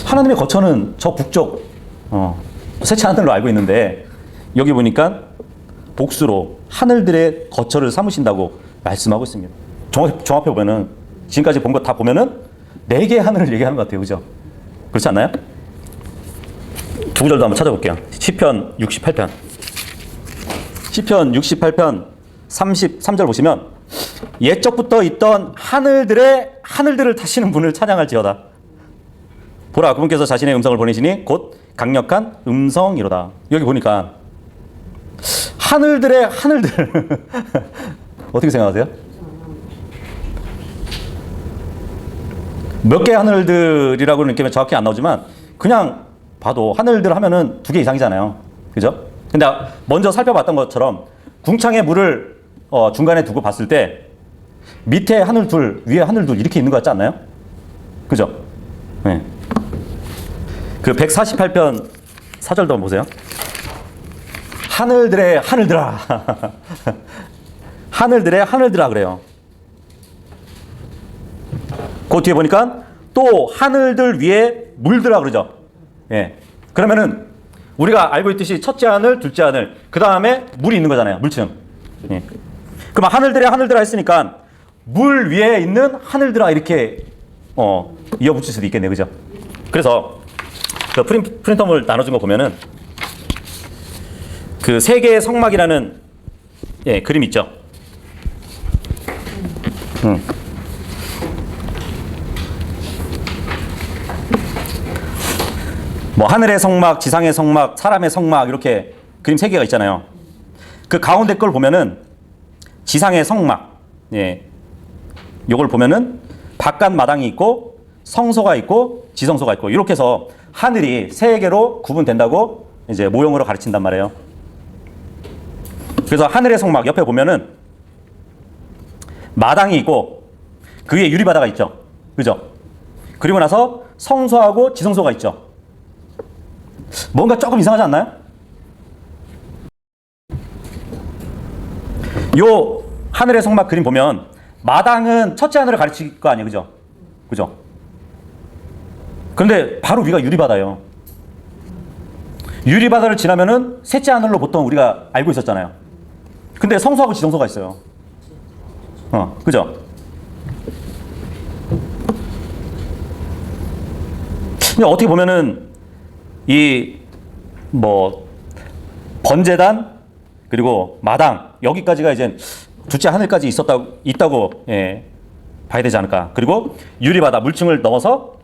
하나님의 거처는 저 북쪽 셋째 하늘로 알고 있는데 여기 보니까 복수로 하늘들의 거처를 삼으신다고 말씀하고 있습니다. 종합해 보면은 지금까지 본 것 다 보면은 4개의 하늘을 얘기하는 것 같아요. 그죠? 그렇지 않나요? 두 구절도 한번 찾아볼게요. 시편 68편. 시편 68편 33절 보시면 옛적부터 있던 하늘들을 타시는 분을 찬양할지어다. 보라, 그분께서 자신의 음성을 보내시니 곧 강력한 음성이로다. 여기 보니까 하늘들의 하늘들 어떻게 생각하세요? 몇 개의 하늘들이라고는 이렇게 정확히 안 나오지만 그냥 봐도 하늘들 하면은 2개 이상이잖아요. 그죠? 근데 먼저 살펴봤던 것처럼 궁창의 물을 중간에 두고 봤을 때 밑에 하늘 둘, 위에 하늘 둘 이렇게 있는 것 같지 않나요? 그죠? 네. 그 148편 4절도 한번 보세요. 하늘들의 하늘들아. 하늘들의 하늘들아 그래요. 그 뒤에 보니까 또 하늘들 위에 물들아 그러죠. 예. 그러면은 우리가 알고 있듯이 첫째 하늘, 둘째 하늘, 그 다음에 물이 있는 거잖아요. 물층. 예. 그럼 하늘들의 하늘들아 했으니까 물 위에 있는 하늘들아 이렇게 이어붙일 수도 있겠네요. 그죠? 그래서 그 프린터물 나눠준 거 보면은 그 세 개의 성막이라는 그림 있죠. 뭐 하늘의 성막, 지상의 성막, 사람의 성막 이렇게 그림 세 개가 있잖아요. 그 가운데 걸 보면은 지상의 성막, 요걸 보면은 바깥 마당이 있고 성소가 있고 지성소가 있고 이렇게 해서 하늘이 세 개로 구분된다고 이제 모형으로 가르친단 말이에요. 그래서 하늘의 성막 옆에 보면은 마당이 있고 그 위에 유리바다가 있죠. 그죠? 그리고 나서 성소하고 지성소가 있죠. 뭔가 조금 이상하지 않나요? 요 하늘의 성막 그림 보면 마당은 첫째 하늘을 가르칠 거 아니에요. 그죠? 그죠? 그런데 바로 위가 유리바다예요. 유리바다를 지나면은 셋째 하늘로 보통 우리가 알고 있었잖아요. 근데 성소하고 지성소가 있어요. 그죠? 근데 어떻게 보면은 이 뭐 번제단 그리고 마당 여기까지가 이제 둘째 하늘까지 있다고 봐야 되지 않을까. 그리고 유리바다 물층을 넘어서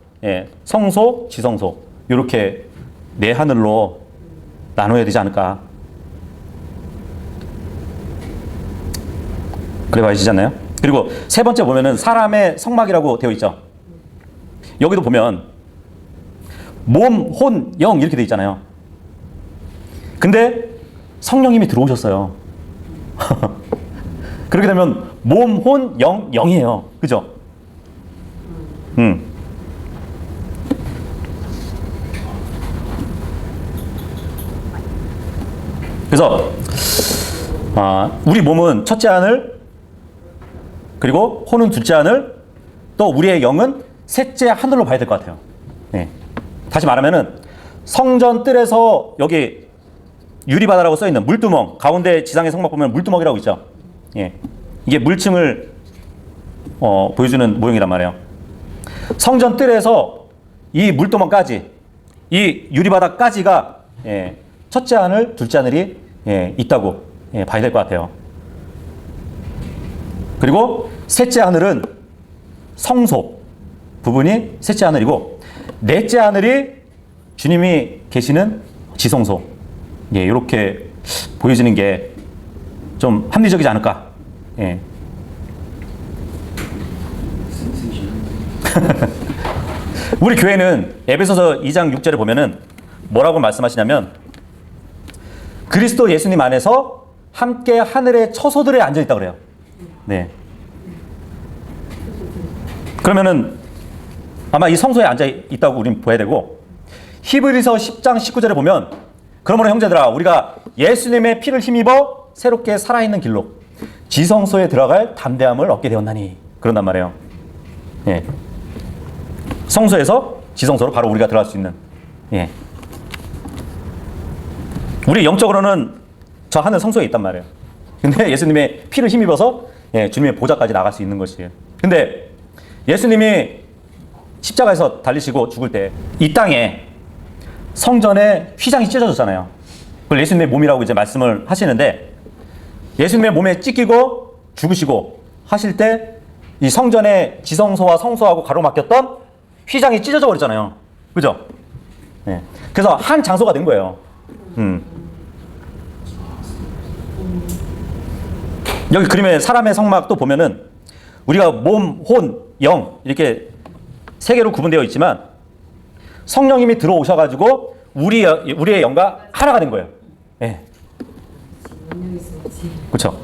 성소, 지성소 이렇게 네 하늘로 나눠야 되지 않을까. 그래 봐야지 않나요? 그리고 세 번째 보면은 사람의 성막이라고 되어 있죠. 여기도 보면 몸, 혼, 영 이렇게 돼 있잖아요. 근데 성령님이 들어오셨어요. 그렇게 되면 몸, 혼, 영, 영이에요. 그죠? 그래서 우리 몸은 첫째 하늘, 그리고 혼은 둘째 하늘, 또 우리의 영은 셋째 하늘로 봐야 될 것 같아요. 다시 말하면은 성전 뜰에서 여기 유리바다라고 써있는 물두멍, 가운데 지상의 성막 보면 물두멍이라고 있죠. 이게 물층을 보여주는 모형이란 말이에요. 성전 뜰에서 이 물두멍까지, 이 유리바다까지가 첫째 하늘, 둘째 하늘이 있다고 봐야 될 것 같아요. 그리고 셋째 하늘은 성소 부분이 셋째 하늘이고, 넷째 하늘이 주님이 계시는 지성소. 이렇게 보여지는 게 좀 합리적이지 않을까. 우리 교회는 에베소서 2장 6절에 보면은 뭐라고 말씀하시냐면 그리스도 예수님 안에서 함께 하늘의 처소들에 앉아 있다고 그래요. 그러면은 아마 이 성소에 앉아 있다고 우리는 봐야 되고, 히브리서 10장 19절에 보면 그러므로 형제들아 우리가 예수님의 피를 힘입어 새롭게 살아있는 길로 지성소에 들어갈 담대함을 얻게 되었나니 그런단 말이에요. 성소에서 지성소로 바로 우리가 들어갈 수 있는. 우리 영적으로는 저 하늘 성소에 있단 말이에요. 근데 예수님의 피를 힘입어서 주님의 보좌까지 나갈 수 있는 것이에요. 근데 예수님이 십자가에서 달리시고 죽을 때 이 땅에 성전에 휘장이 찢어졌잖아요. 그걸 예수님의 몸이라고 이제 말씀을 하시는데, 예수님의 몸에 찢기고 죽으시고 하실 때 이 성전의 지성소와 성소하고 가로막혔던 휘장이 찢어져 버렸잖아요. 그죠? 그래서 한 장소가 된 거예요. 여기 그림에 사람의 성막도 보면은 우리가 몸, 혼, 영 이렇게 세 개로 구분되어 있지만 성령님이 들어오셔가지고 우리의 영과 하나가 된 거예요. 그렇죠?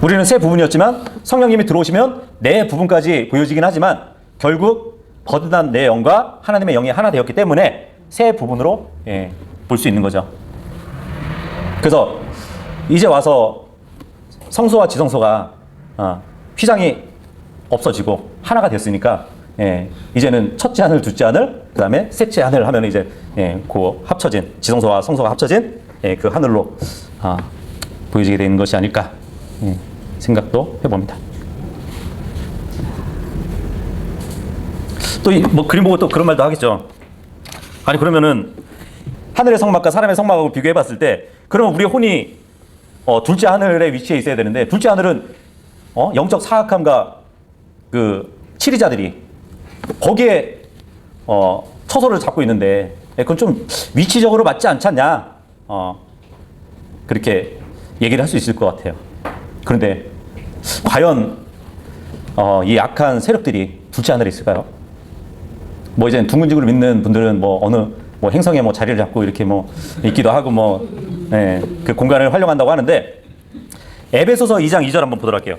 우리는 세 부분이었지만 성령님이 들어오시면 네 부분까지 보여지긴 하지만 결국 거듭난 내 영과 하나님의 영이 하나 되었기 때문에 세 부분으로 볼 수 있는 거죠. 그래서 이제 와서 성소와 지성소가 휘장이 없어지고 하나가 됐으니까 이제는 첫째 하늘, 둘째 하늘, 그 다음에 셋째 하늘 하면 이제 그 합쳐진 지성소와 성소가 합쳐진 그 하늘로 보여지게 되는 것이 아닐까 생각도 해봅니다. 또 뭐 그림 보고 또 그런 말도 하겠죠. 아니 그러면은 하늘의 성막과 사람의 성막하고 비교해봤을 때 그러면 우리 혼이 둘째 하늘에 위치해 있어야 되는데 둘째 하늘은 영적 사악함과 그 치리자들이 거기에 처소를 잡고 있는데 그건 좀 위치적으로 맞지 않지 않냐 그렇게 얘기를 할 수 있을 것 같아요. 그런데 과연 이 악한 세력들이 둘째 하늘에 있을까요? 뭐 이제 둥근지구를 믿는 분들은 뭐 어느 뭐 행성에 뭐 자리를 잡고 이렇게 뭐 있기도 하고 뭐 그 공간을 활용한다고 하는데 에베소서 2장 2절 한번 보도록 할게요.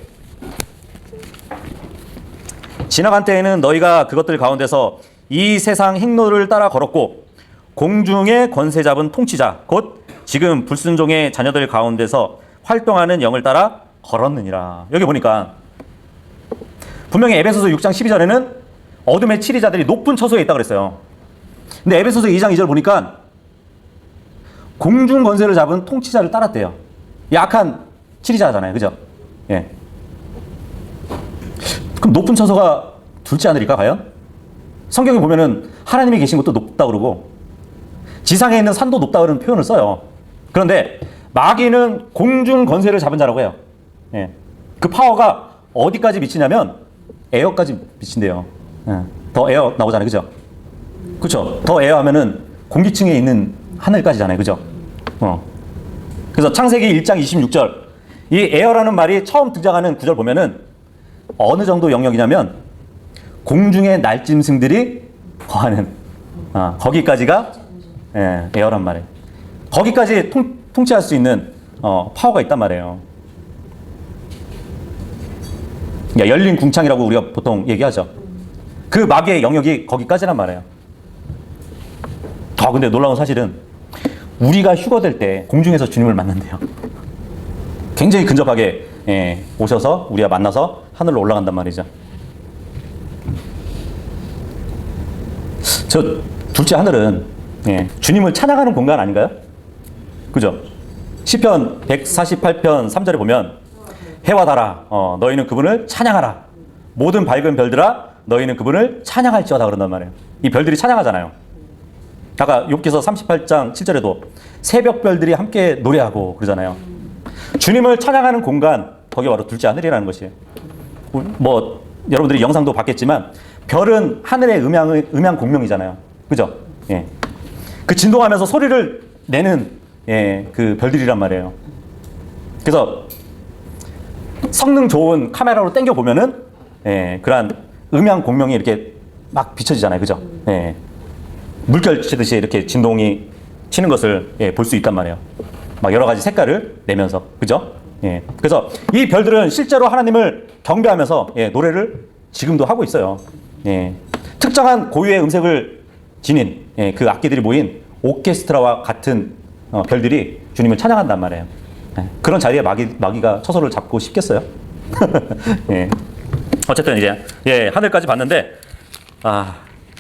지나간 때에는 너희가 그것들 가운데서 이 세상 행로를 따라 걸었고 공중의 권세 잡은 통치자 곧 지금 불순종의 자녀들 가운데서 활동하는 영을 따라 걸었느니라. 여기 보니까 분명히 에베소서 6장 12절에는 어둠의 치리자들이 높은 처소에 있다고 그랬어요. 근데 에베소서 2장 2절 보니까 공중 권세를 잡은 통치자를 따랐대요. 약한 치리자잖아요. 그죠? 예. 그럼 높은 처소가 둘째 하늘일까 과연? 성경에 보면은 하나님이 계신 곳도 높다 그러고 지상에 있는 산도 높다 그러는 표현을 써요. 그런데 마귀는 공중 권세를 잡은 자라고 해요. 예. 그 파워가 어디까지 미치냐면 에어까지 미친대요. 예. 더 에어 나오잖아요. 그죠? 그렇죠. 더 에어 하면은 공기층에 있는 하늘까지잖아요. 그죠? 그래서 창세기 1장 26절 이 에어라는 말이 처음 등장하는 구절 보면은 어느 정도 영역이냐면 공중의 날짐승들이 거하는 거기까지가 에어란 말이에요. 거기까지 통치할 수 있는 파워가 있단 말이에요. 그러니까 열린 궁창이라고 우리가 보통 얘기하죠. 그 마귀의 영역이 거기까지란 말이에요. 근데 놀라운 사실은 우리가 휴거될 때 공중에서 주님을 만난대요. 굉장히 근접하게 오셔서 우리가 만나서 하늘로 올라간단 말이죠. 저 둘째 하늘은 주님을 찬양하는 공간 아닌가요? 그죠? 시편 148편 3절에 보면 해와 달아 너희는 그분을 찬양하라. 모든 밝은 별들아 너희는 그분을 찬양할지어다 그런단 말이에요. 이 별들이 찬양하잖아요. 아까 욥기서 38장 7절에도 새벽별들이 함께 노래하고 그러잖아요. 주님을 찬양하는 공간 거기 바로 둘째 하늘이라는 것이에요. 뭐 여러분들이 영상도 봤겠지만 별은 하늘의 음향 공명이잖아요. 그죠? 예. 그 진동하면서 소리를 내는 그 별들이란 말이에요. 그래서 성능 좋은 카메라로 당겨 보면은 그러한 음향 공명이 이렇게 막 비춰지잖아요. 그죠? 물결 치듯이 이렇게 진동이 치는 것을 볼 수 있단 말이에요. 막 여러 가지 색깔을 내면서. 그죠? 그래서 이 별들은 실제로 하나님을 경배하면서 노래를 지금도 하고 있어요. 특정한 고유의 음색을 지닌 그 악기들이 모인 오케스트라와 같은 별들이 주님을 찬양한단 말이에요. 그런 자리에 마귀가 처소를 잡고 싶겠어요? 어쨌든 이제 하늘까지 봤는데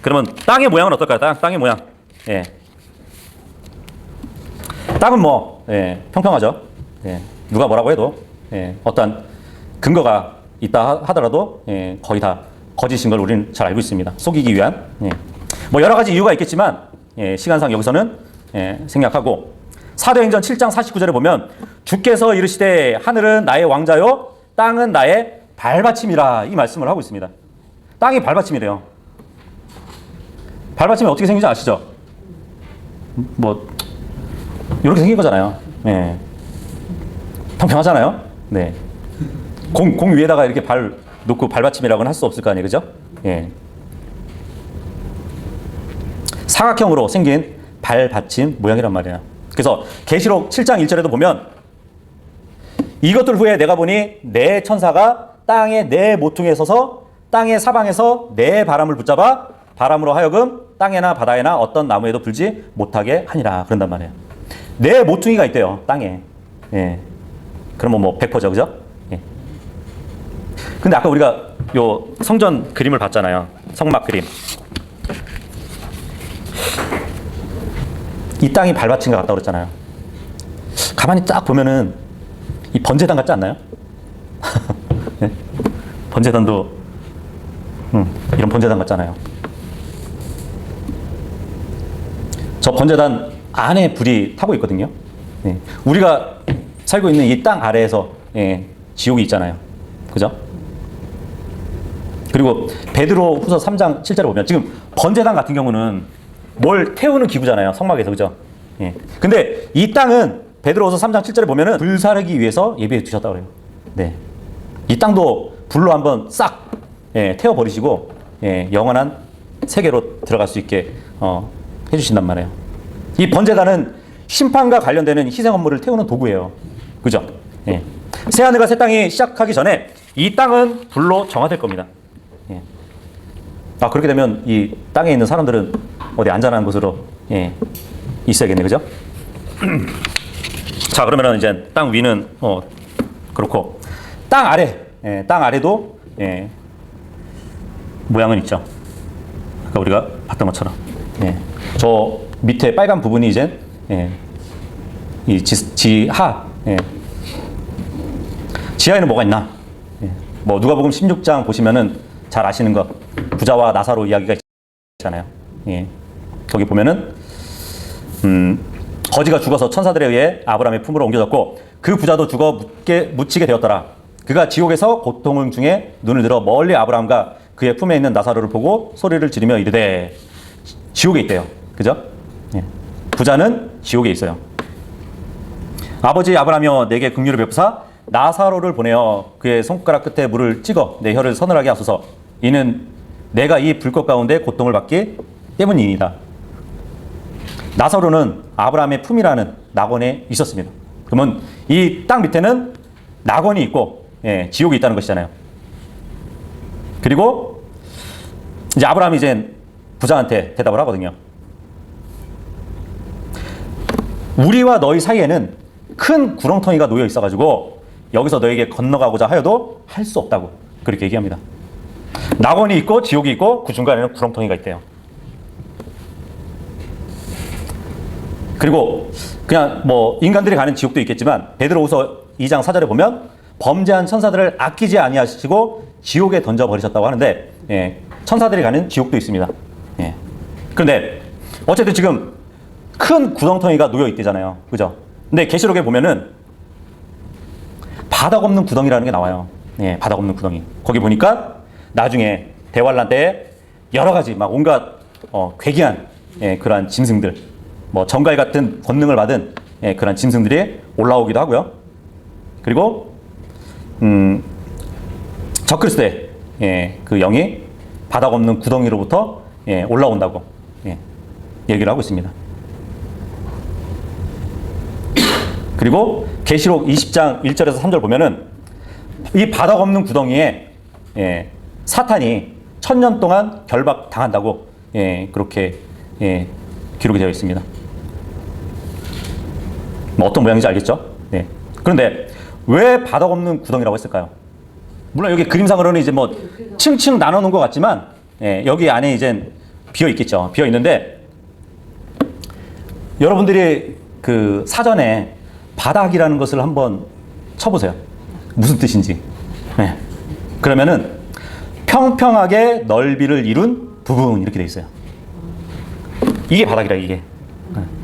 그러면 땅의 모양은 어떨까요? 땅의 모양. 땅은 뭐 평평하죠. 누가 뭐라고 해도 어떠한 근거가 있다 하더라도 거의 다 거짓인 걸 우리는 잘 알고 있습니다. 속이기 위한. 뭐 여러 가지 이유가 있겠지만 시간상 여기서는 생략하고 사도행전 7장 49절에 보면 주께서 이르시되 하늘은 나의 왕자요 땅은 나의 발받침이라 이 말씀을 하고 있습니다. 땅이 발받침이래요. 발받침이 어떻게 생긴지 아시죠? 뭐 이렇게 생긴 거잖아요. 평평하잖아요. 네. 공 위에다가 이렇게 발 놓고 발받침이라고는 할 수 없을 거 아니에요, 그죠? 사각형으로 생긴 발받침 모양이란 말이에요. 그래서 계시록 7장 1절에도 보면 이것들 후에 내가 보니 내 천사가 땅의 네 모퉁이에 서서 땅의 사방에서 네 바람을 붙잡아 바람으로 하여금 땅에나 바다에나 어떤 나무에도 불지 못하게 하니라. 그런단 말이에요. 네 모퉁이가 있대요, 땅에. 예. 그러면 뭐 100%죠, 그죠? 예. 근데 아까 우리가 요 성전 그림을 봤잖아요. 성막 그림. 이 땅이 발받친 것 같다고 그랬잖아요. 가만히 딱 보면은 이 번제단 같지 않나요? 네? 번제단도 이런 번제단 같잖아요. 저 번제단 안에 불이 타고 있거든요. 네. 우리가 살고 있는 이 땅 아래에서 지옥이 있잖아요. 그죠? 그리고 베드로 후서 3장 7절에 보면 지금 번제단 같은 경우는 뭘 태우는 기구잖아요. 성막에서. 그죠? 예. 근데 이 땅은 베드로후서 3장 7절에 보면은 불사르기 위해서 예비해 두셨다고 그래요. 네. 이 땅도 불로 한번 싹 태워 버리시고 영원한 세계로 들어갈 수 있게 해 주신단 말이에요. 이 번제단은 심판과 관련되는 희생 업무를 태우는 도구예요. 그죠? 예. 새 하늘과 새 땅이 시작하기 전에 이 땅은 불로 정화될 겁니다. 예. 아, 그렇게 되면 이 땅에 있는 사람들은 어디 안전한 곳으로 있어야겠네, 그죠? 자, 그러면은 이제 땅 위는 그렇고 땅 아래, 땅 아래도 모양은 있죠. 아까 우리가 봤던 것처럼. 저 밑에 빨간 부분이 이제 이 지하, 지하에는 뭐가 있나? 뭐 누가복음 16장 보시면은 잘 아시는 거 부자와 나사로 이야기가 있잖아요. 거기 보면은 거지가 죽어서 천사들에 의해 아브라함의 품으로 옮겨졌고 그 부자도 죽어 묻히게 되었더라. 그가 지옥에서 고통 중에 눈을 들어 멀리 아브라함과 그의 품에 있는 나사로를 보고 소리를 지르며 이르되. 지옥에 있대요. 그죠? 부자는 지옥에 있어요. 아버지 아브라함이여 내게 긍휼을 베푸사 나사로를 보내어 그의 손가락 끝에 물을 찍어 내 혀를 서늘하게 하소서. 이는 내가 이 불꽃 가운데 고통을 받기 때문이니이다. 나사로는 아브라함의 품이라는 낙원에 있었습니다. 그러면 이 땅 밑에는 낙원이 있고 지옥이 있다는 것이잖아요. 그리고 이제 아브라함이 이제 부자한테 대답을 하거든요. 우리와 너희 사이에는 큰 구렁텅이가 놓여 있어가지고 여기서 너에게 건너가고자 하여도 할 수 없다고 그렇게 얘기합니다. 낙원이 있고 지옥이 있고 그 중간에는 구렁텅이가 있대요. 그리고 그냥 뭐 인간들이 가는 지옥도 있겠지만 베드로후서 2장 4절에 보면 범죄한 천사들을 아끼지 아니하시고 지옥에 던져버리셨다고 하는데 천사들이 가는 지옥도 있습니다. 그런데 어쨌든 지금 큰 구덩텅이가 놓여 있대잖아요. 그죠? 근데 계시록에 보면은 바닥 없는 구덩이라는 게 나와요. 바닥 없는 구덩이. 거기 보니까 나중에 대환란 때에 여러 가지 막 온갖 괴기한 그러한 짐승들, 뭐 정갈 같은 권능을 받은 그런 짐승들이 올라오기도 하고요. 그리고 적그리스도의 그 영이 바닥 없는 구덩이로부터 올라온다고 얘기를 하고 있습니다. 그리고 계시록 20장 1절에서 3절 보면은 이 바닥 없는 구덩이에 사탄이 1000년 동안 결박 당한다고 그렇게 기록이 되어 있습니다. 뭐 어떤 모양인지 알겠죠? 그런데 왜 바닥 없는 구덩이라고 했을까요? 물론 여기 그림상으로는 이제 뭐 층층 나눠 놓은 것 같지만 여기 안에 이제 비어 있겠죠. 비어 있는데 여러분들이 그 사전에 바닥이라는 것을 한번 쳐보세요. 무슨 뜻인지. 그러면은 평평하게 넓이를 이룬 부분 이렇게 돼 있어요. 이게 바닥이라 이게.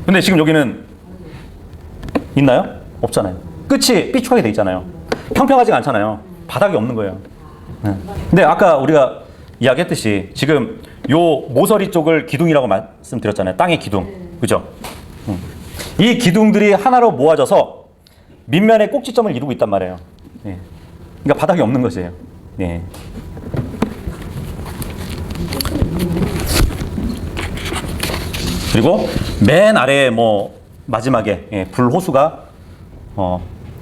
근데 지금 여기는 있나요? 없잖아요. 끝이 삐죽하게 돼 있잖아요. 평평하지가 않잖아요. 바닥이 없는 거예요. 근데 아까 우리가 이야기했듯이 지금 요 모서리 쪽을 기둥이라고 말씀드렸잖아요. 땅의 기둥. 그죠? 이 기둥들이 하나로 모아져서 밑면의 꼭지점을 이루고 있단 말이에요. 그러니까 바닥이 없는 것이에요. 그리고 맨 아래에 뭐 마지막에 불호수가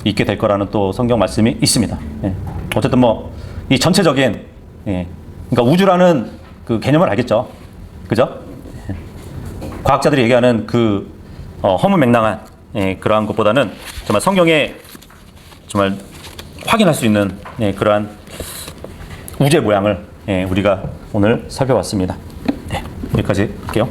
있게 될 거라는 또 성경 말씀이 있습니다. 어쨌든 뭐 이 전체적인 그러니까 우주라는 그 개념을 알겠죠. 그죠? 과학자들이 얘기하는 그 허무맹랑한 그러한 것보다는 정말 성경에 정말 확인할 수 있는 그러한 우주의 모양을 우리가 오늘 살펴봤습니다. 네, 여기까지 할게요.